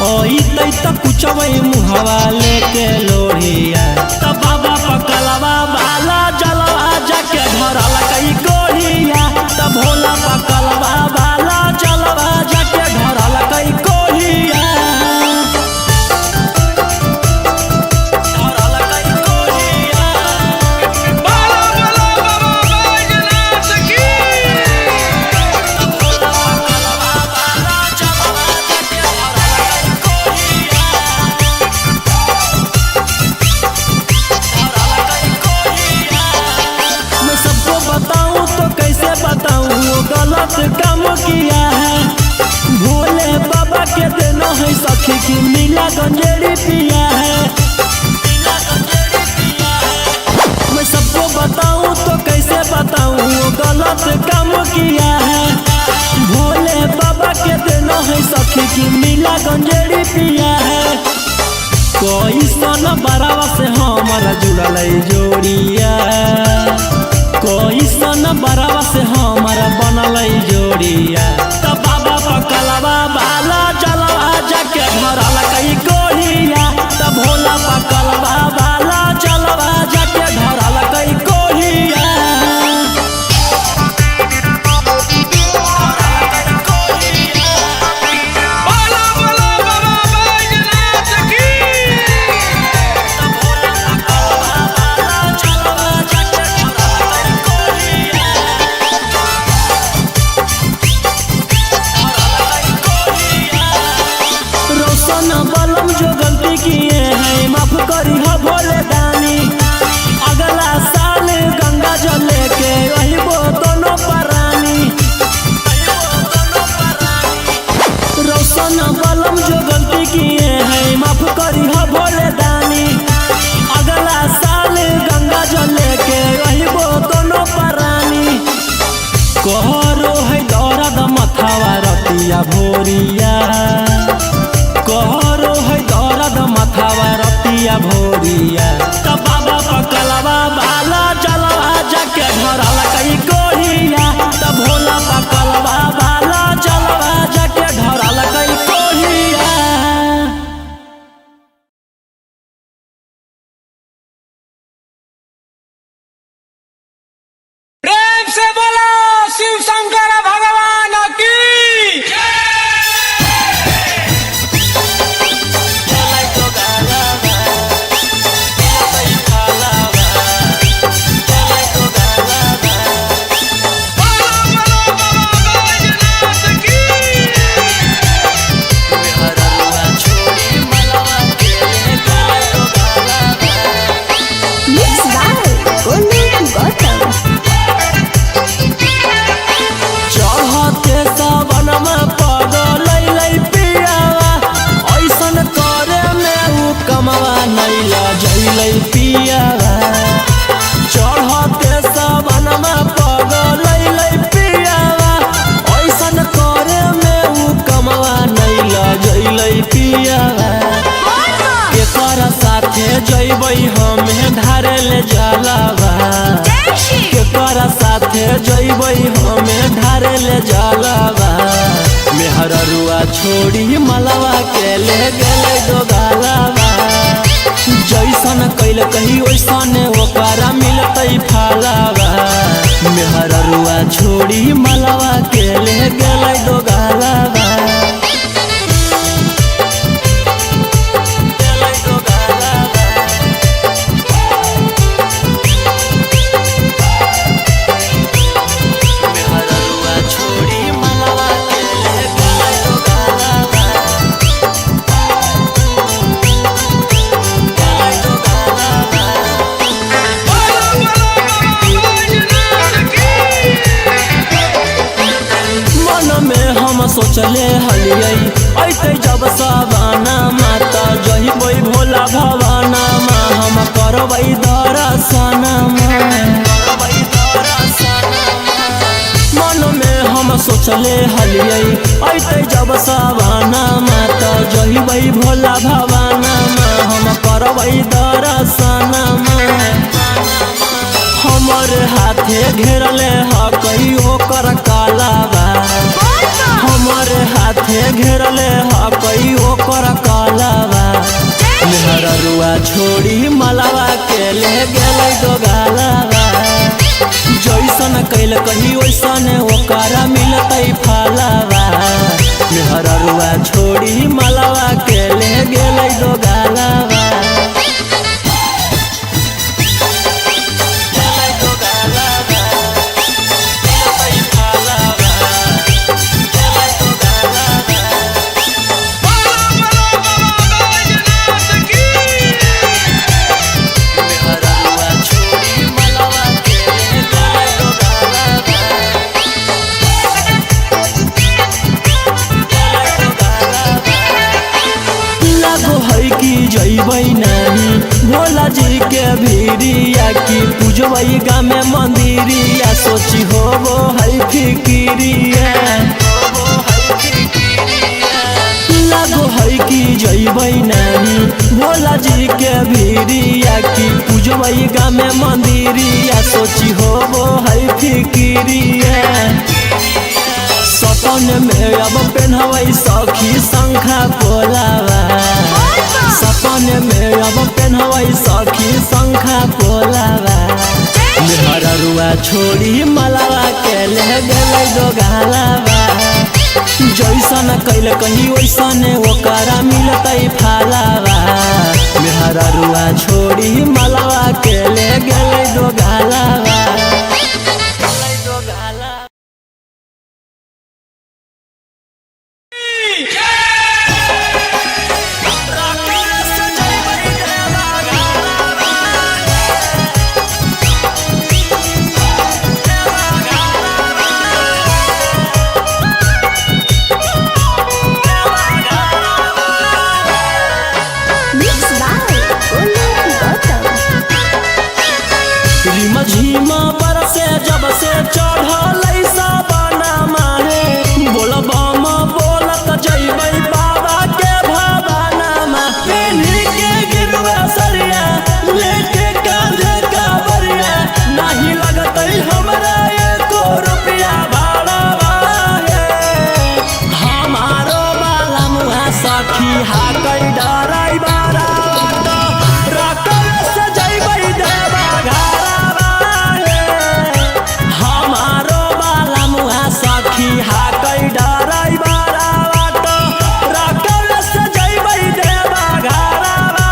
ओई तई त कुछवई मुहावा लेके लोढ़िया त बाबा पकलवा बाला जलवा जाके धरल कई कोढ़िया त भोला पकलवा बाला जलवा जाके धरल कई कोढ़िया धरल कई कोढ़िया बोलो बोलो बाबा बैजनाथ की मैं सबको बताऊं तो कैसे बताऊं वो गलत काम किया है भोले बाबा के देना है सखी की नीला गंजेड़ी पिया है मैं सबको बताऊं तो कैसे बताऊं वो गलत काम किया है भोले बाबा के देना है सखी की नीला गंजेड़ी पिया है कोई सन बरावा से हमारा जुड़ल जोड़िया कोई सन बरावा से हमारा बनल जोड़िया त बाबा पकलवा बाला जलवा जाके धरल कई कोढ़िया त भोला पकलवा बाला जलवा जाके धरल कई कोढ़िया बोलो बोलो बाबा बैजनाथ की जलवा जाके धरल कई कोढ़िया रोशन बलम जो गलती किए हैं माफ करी हो भोले दानी। अगला साल गंगा जल लेके अहिबो दोनों परानी। रोशन बलम जो गलती किए हैं माफ करी हो भोले दानी। अगला साल गंगा जल लेके अहिबो दोनों परानी। कहरो है दर्द मथावा रतिया भोरिया। कहरो है दर्द मथावा रतिया भोरिया। तब बाबा पकलवा बाला जलवा जाके धरल कई कोढ़िया। तब भोला पकलवा बाला जलवा जाके धरल कई कोढ़िया। प्रेम से बोलो शिव शंकर भगवान की Mixed by Golu Gautam. चढ़ते सावन में पगल पियावा। ऐसन करे में उ कमवा नैला जैलै पियावा। चढ़ते सावन में पगल पियावा। ऐसन करे में उ कमवा नैला जैलै पियावा। केकर साथे जैबै हमें धारे ले जलावा। केकर साथे जैबै हमें धारे ले जलावा। मेहररुआ छोड़ी मलवा के ले गेलै दोगालावा। जैसन कैल कही वैसन ओकरा मिलतै फलावा। मेहररुआ छोड़ी मलवा के ले गेलै दोगालावा। सोचले हलियै ऐते जब सवाना माता जहिबै भोला भवाना मा हम करबै दर्शना मन में हम सोचले हलियै ऐते जब सवाना माता जहिबै भोला भवाना मा हम करबै दर्शना हमर हाथे घेरले ह कई ओकर कालावा। हमर हाथे घेरले ह कई ओकर कालावा। मेहररुआ छोड़ी मलावा के ले गेलै दोगालावा। जैसन कैल कही वैसन ओकरा मिलतै फलावा। मेहररुआ छोड़ी मलावा के ले गेलै दोगालावा। जैबै नहीं भोला जी के भीरिया की पूजबै गामे मंदिरिया। सोची होबो है फिकिरिया। लागो है कि जैबै नहीं भोला जी के भीरिया की पूजबै गामे मंदिरिया। सोची होबो है फिकिरिया। सपन में अब पेन्हबै सखी शंखा पोलावा। सपन में अब पेन्हबै सखी शंखा पोलावा। मेहररुआ छोड़ी मलावा के ले गेलै दोगालावा। जैसन कैल कही वैसन ओकरा मिलतै फलावा। मेहररुआ छोड़ी मलावा के ले गेलै दोगालावा। सखी हाकै डराई बारा रकल से जइबै देवा घरवा हमारो बाला मुहा सखी हाकै डराई बारा रकल से जइबै देवा घरवा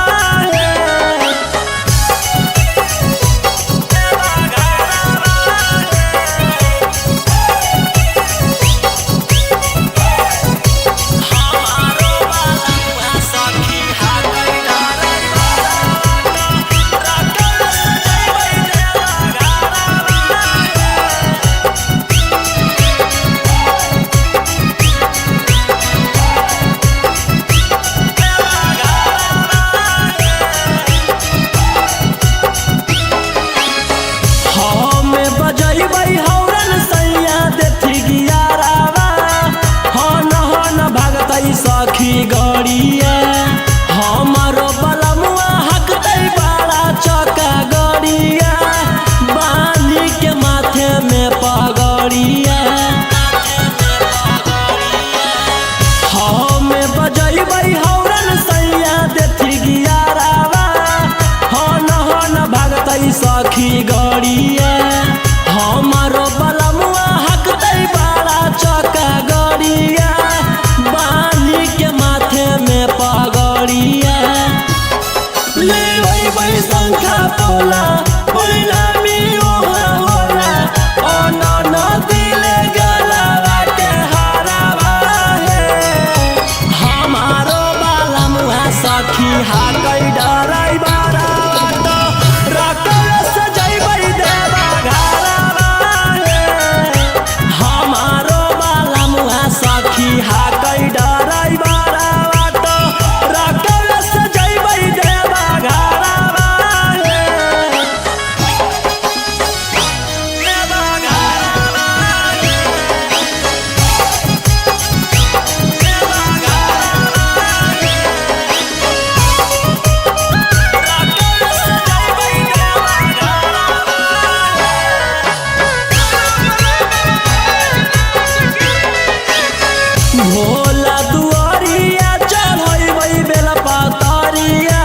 सखी गड़िया हमारो बलमुआ हकतै बड़ा चौका गड़िया बानी के माथे में पगड़िया हमें बजैबै हौरन सैया देथी गियारावा हन भागतै सखी गड़िया हमारो बलमुआ हकतै बड़ा चौका गड़िया के माथे में पगड़िया ले वही शंखा पोला परिणामी ओहा होला ओ न दिले गलावा के हरावा हमारो बाला मुहा सखी हाकै डराई बारा रकल से जइबै देवा घरवा हमारो बाला मुहा सखी हाकै डराई बारा रकल से जइबै देवा घरवा भोला दुआरिया चढ़बै बेला पातरिया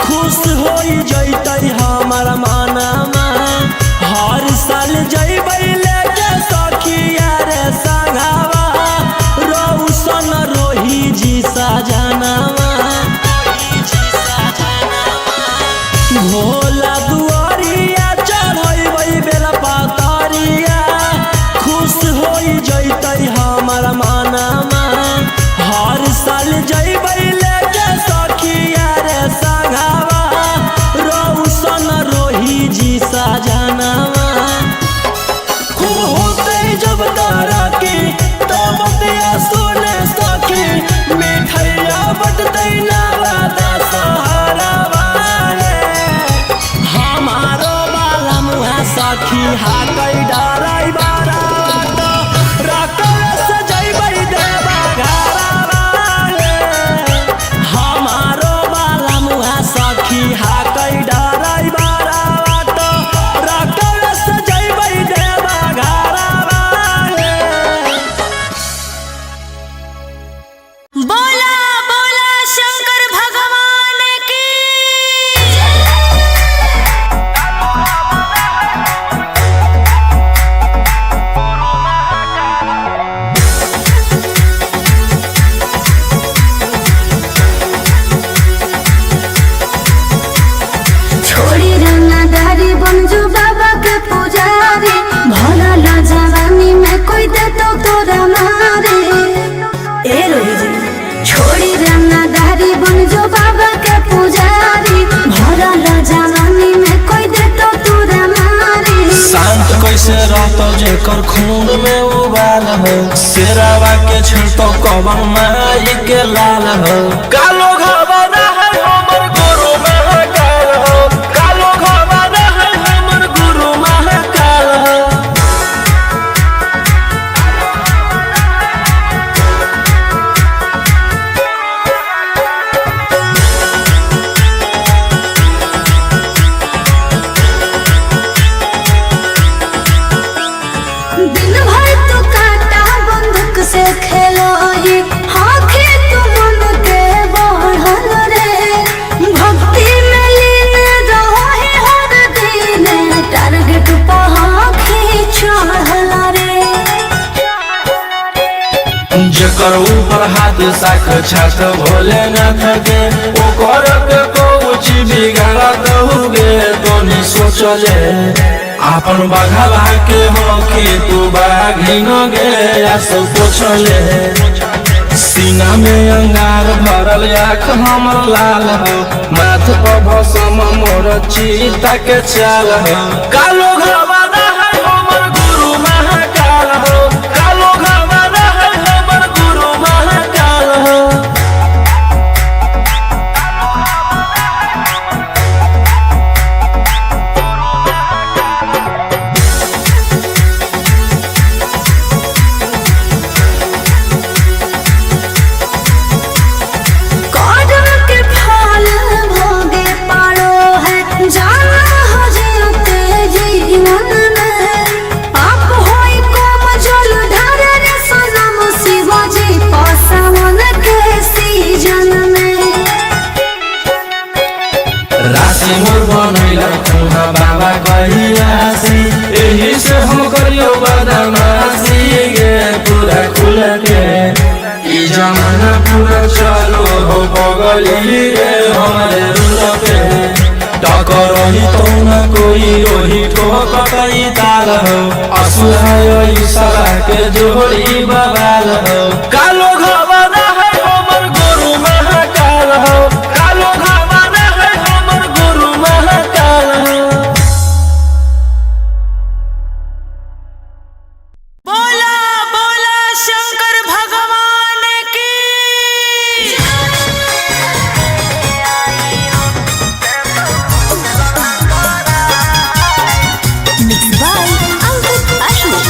खुश होई जइतै हमर मनमा हर साल जइबै लेके सखिया रे संगवा रौशन रोही जी सजनवा भोला दुआरिया चढ़बै बेला पातरिया खुश होई जइतै हमर मनमा हर साल जइबै लेके सखिया रे संगवा रौशन रोही जी सजनवा खूब होतै जब तरक्की तब दिया सुने सखी मिठैया बटतै नवादा सहरवा हमारो बाला मुहा सखी हाकै डराई बारा रकल से जइबै देवा घरवा हमारो बाला मुहा सखी हाकै डराई बारा रकल से जइबै देवा घरवा बोला बोला शंकर भगवान की छोड़ी रंगदारी बनजू बाबा के पुजारी भला ला जवानी में कोई दे तो तोरा मारे ए रोही जी छोड़ी रंगदारी बनजू बाबा के पुजारी भला ला जवानी में कोई दे तो तोरा मारे शांत कैसे रहतो जेकर खून में उबाल हो शेरावा के छिड़तो कवन माई के लाल हो कालो घबरा है हमर गुरु महाकाल हो कालो घबरा है हमर गुरु महाकाल हो दिन भर तो काटा बंदूक से खेलो ही हाँ खेत मन जेकर ऊपर हाथ साक्षात भोलेनाथ के ओकर के कुछ बिगाड़ा दहुगे तोनी सोचले आपन बघावा के हो कि तू बाघिन गे आस पोछले सीना में अंगार भरल आँख हमर लाल हो माथ पर भसम मोर चीता के चाल हो कालो घरवाना है हमर गुरु महाकाल हो कालो घरवाना है हमर गुरु महाकाल हो कौड़न के फल भोगे पारो है जाना हो जीते जीवन में पाप होई कोम जल ढारे रे सनम शिवाजी पसावन के सीजन में राशि मोर बनैला तुहा बाबा कहियासी एही से हम करियो बदमाशी गे पूरा खुल के ई जमाना पूरा चलो हो बगली रे हमारे रुल पे टकरही तो न कोई रोही ठोकतई ताल हो असुहाय सला के जोड़ी बवाल हो कालो घरवाना है हमर गुरु महाकाल हो कालो घरवाना है हमर गुरु महाकाल हो बोला बोला शंकर भगवान की Mixed by Ankit Ashwin.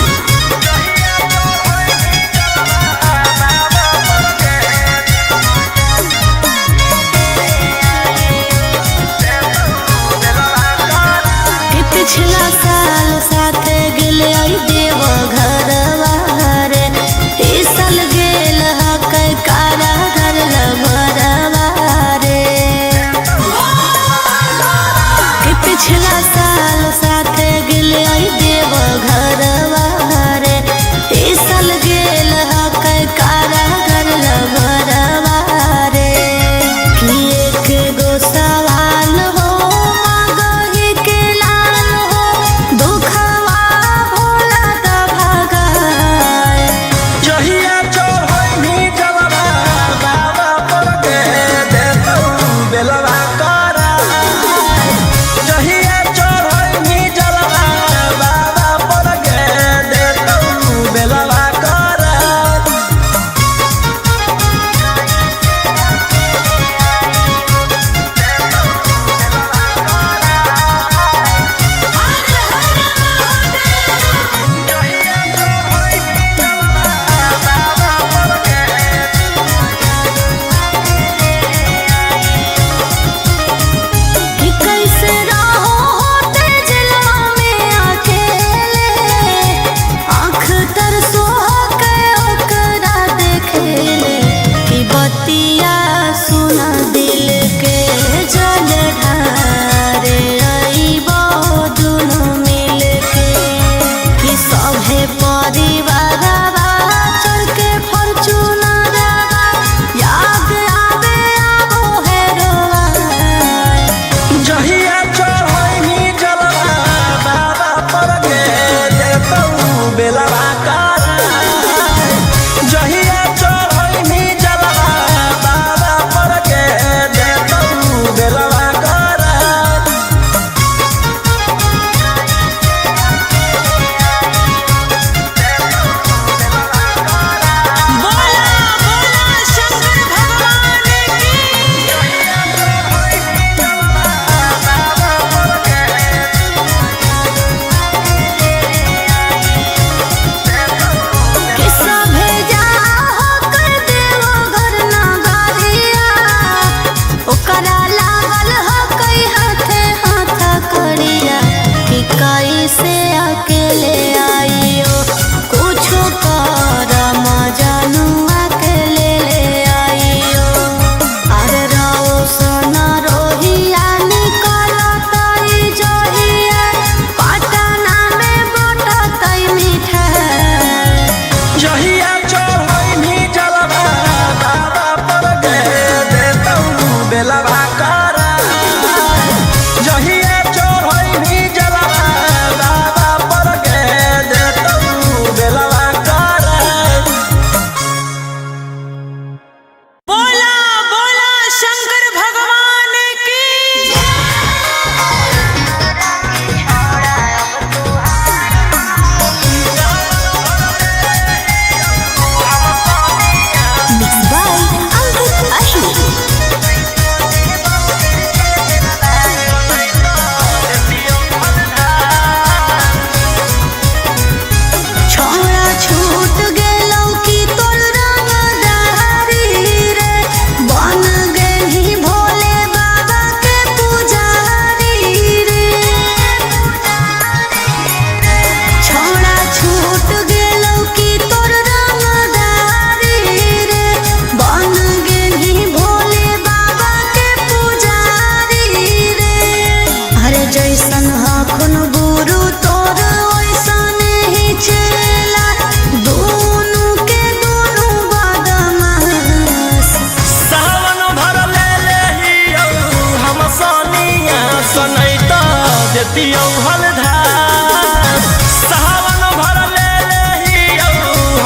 देतियौ हलधार सावन भर ले लेहियौ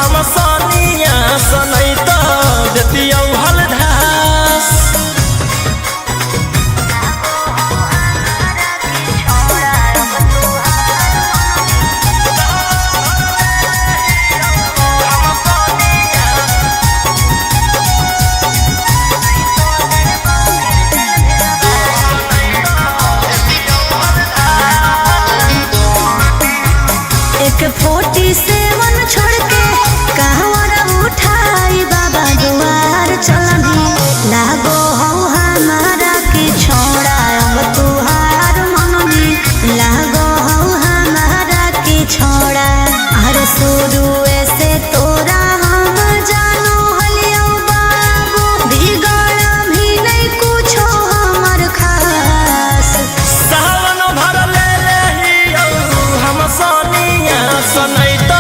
हम सनिया सनैत देतियौ हलधार एक 47 छोड़ के कहवर उठाई बाबा दुआर चलनी लागो हो हमारा के छोड़ा अब तुहार मननी लागो हो हमारा के छोड़ा अरे शुरू से तोरा हम जानो हलियो बाबू बिगड़ भी नहीं कुछो हमर खास सावन भर ले लेहियौ हम सनिया सनैत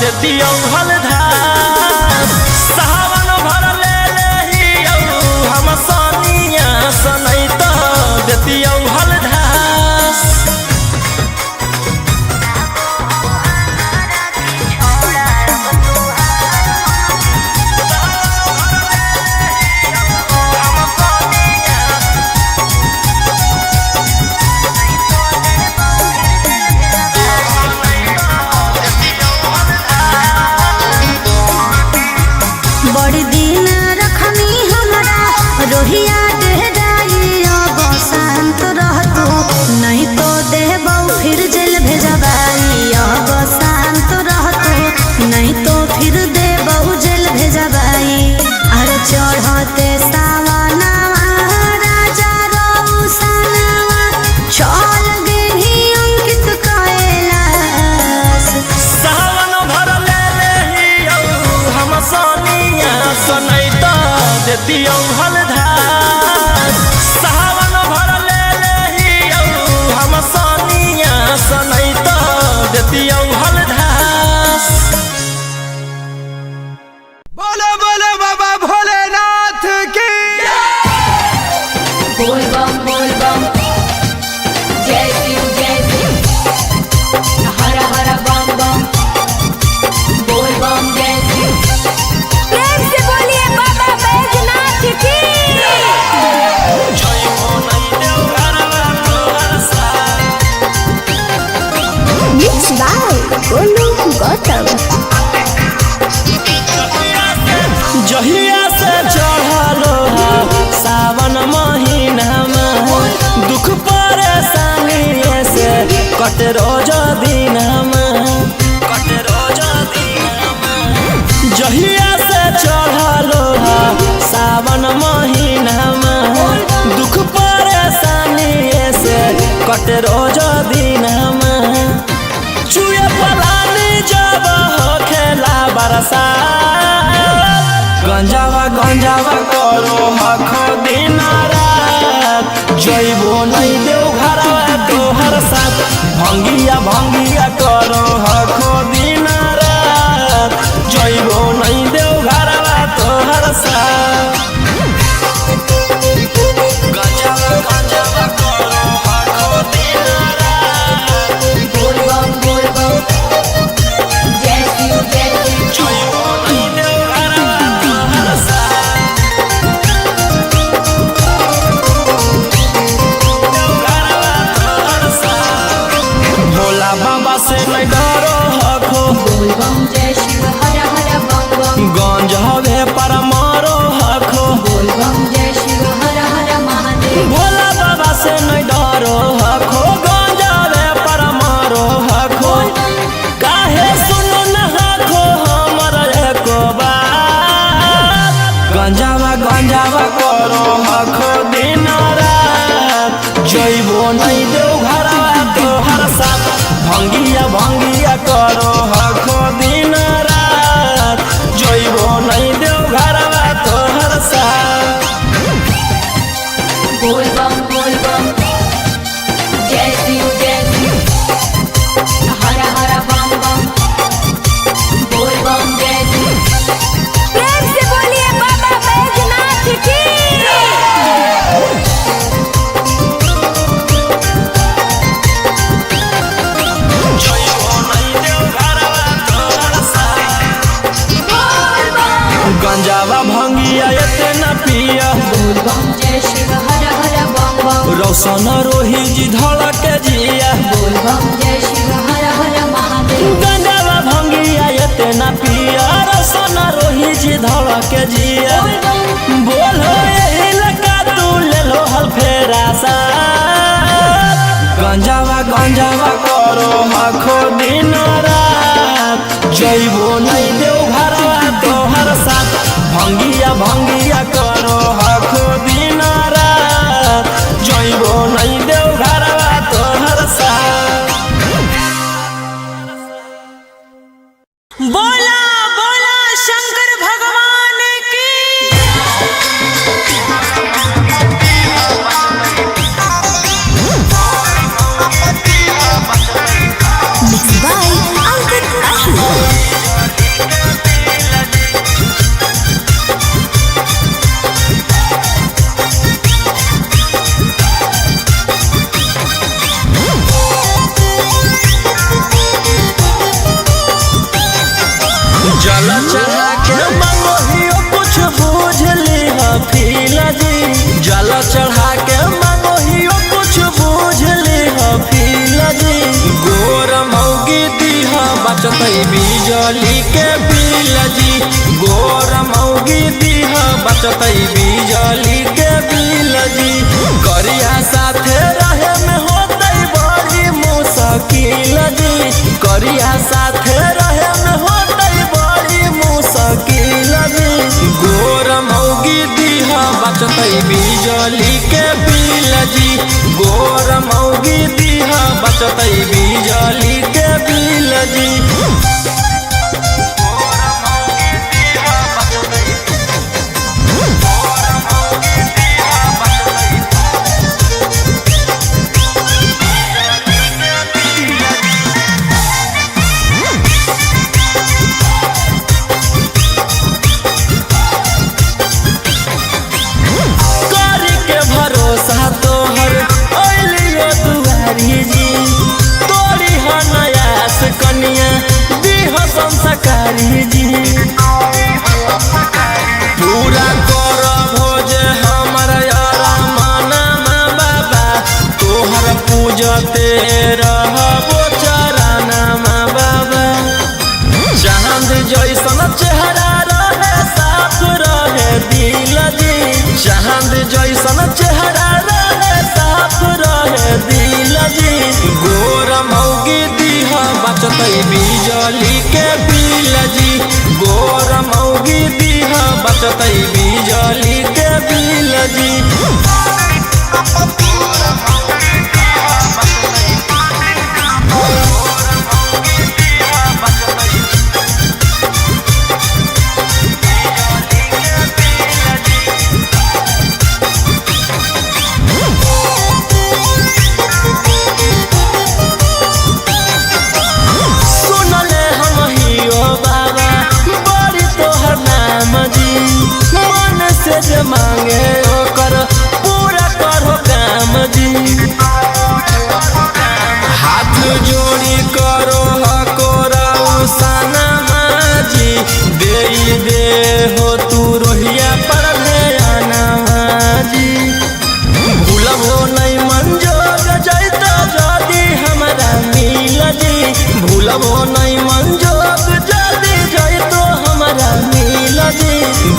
देतियौ हलधार सावन भर ले लेहियौ हम सनिया सनैत देतियौ हलधार बड़ी दिन रखनी हमरा रोहिया डेहराई अब शांत रहतू नहीं तो देबौ फिर जेल भेजबाई अब शांत रहतू नहीं तो फिर देबौ जेल भेजबाई अरे चढ़ते सावनवा राजा रौसनवा चल गेली अंकित कैलाश सावन भर ले लेहियौ हम सनिया सनैत देतियौ हलधार सावन भर ले लेहियौ हम सनिया सनैत देतियौ हलधार बोलो बोलो बाबा भोलेनाथ की बोल बम जय शिव हर हर बम बम बोल बम जय शिव प्रेम से बोलिए बाबा बैजनाथ की Mixed by Golu Gautam. जहिया से चढ़लो सावन महीनामा दुख परेशानी से कट रोज दिनमा जहिया से चढ़लो सावन महीनामा दुख परेशानी से कट रोज दिनमा चुए पलानी जब हो खेला बरसा गंजावा करो हखो दिन रात जइबो नहीं देव घरवा तोहर साथ भंगिया करो हखो दिन रात जइबो नहीं देव घरवा तोहर साथ गंजावा करो हखो दिन रात बोल बम जय शिव जइबो नहीं देव घरवा तोहर साथ भोला बाबा से नहीं डरो हखो बोल बम जय शिव हर हर बम गंज हवे पर मारो हखो बोल बम जय शिव हर हर महादेव भोला बाबा से नहीं डरो हखो गंज हवे पर मारो हखो काहे सुनो न हखो हमर एको बात गंजावा करो हखो दिन रात जइबो नहीं देव घरवा तोहर साथ भंगिया करो हखो दिन रात जइबो नहीं देव घरवा तोहर साथ बोल बम जय शिव हर हर बम बोल बम जय शिव प्रेम से बोलिए बाबा बैजनाथ की रोशन रोही जी धड़क जिया बोल बम जय शिव हर हर महादेव। गंगावा भंगिया इतना पिया रोशन रोही जी धड़क जिया बोल बम बोलो यही लगा तू ले लो हल फेरा सा गंजावा गंजावा करो आखो दिन रात जइबो नहीं देव घरवा तोहर साथ भंगिया भंगिया करो आखो दिन रात जइबो नहीं देव घरवा तोहर साथ। बोला बोला शंकर भगवान की। Mixed by Ankit Ahu. जल चढ़ा के मंगोहियो कुछ बूझ लिहा फीला जी जल चढ़ा के मंगोहियो कुछ बूझ लिहा फीला जी गोर मौगी दीहा बचतई बिजली के बिल जी गोर मौगी दीहा बचतई बिजली के बिल जी करिया साथे रहे में होतई बड़ी मुश्किल जी करिया साथे रहे में होतई बड़ी मुश्किल जी गोर मौगी दीहा बचतई बिजली के बिल जी गोर मौगी दीहा बचतई बिजली के बिल जी। करी के भरोसा तोहर अइलियो दुआरी जी तोरी हनयास कनिया दीह संस्कारी जी पूरा कर भोज हमर यारा माना बाबा तोहर पूजते रहबो चराना बाबा चांद जैसन चेहरा रहे साफ रहे दिल जी चांद जैसन चेहरा रहे साफ रहे दिल जी गोर मौगी दीहा बचतई बिजली के बिल जी गोर मौगी दीहा बचतई बिजली के बिल जी।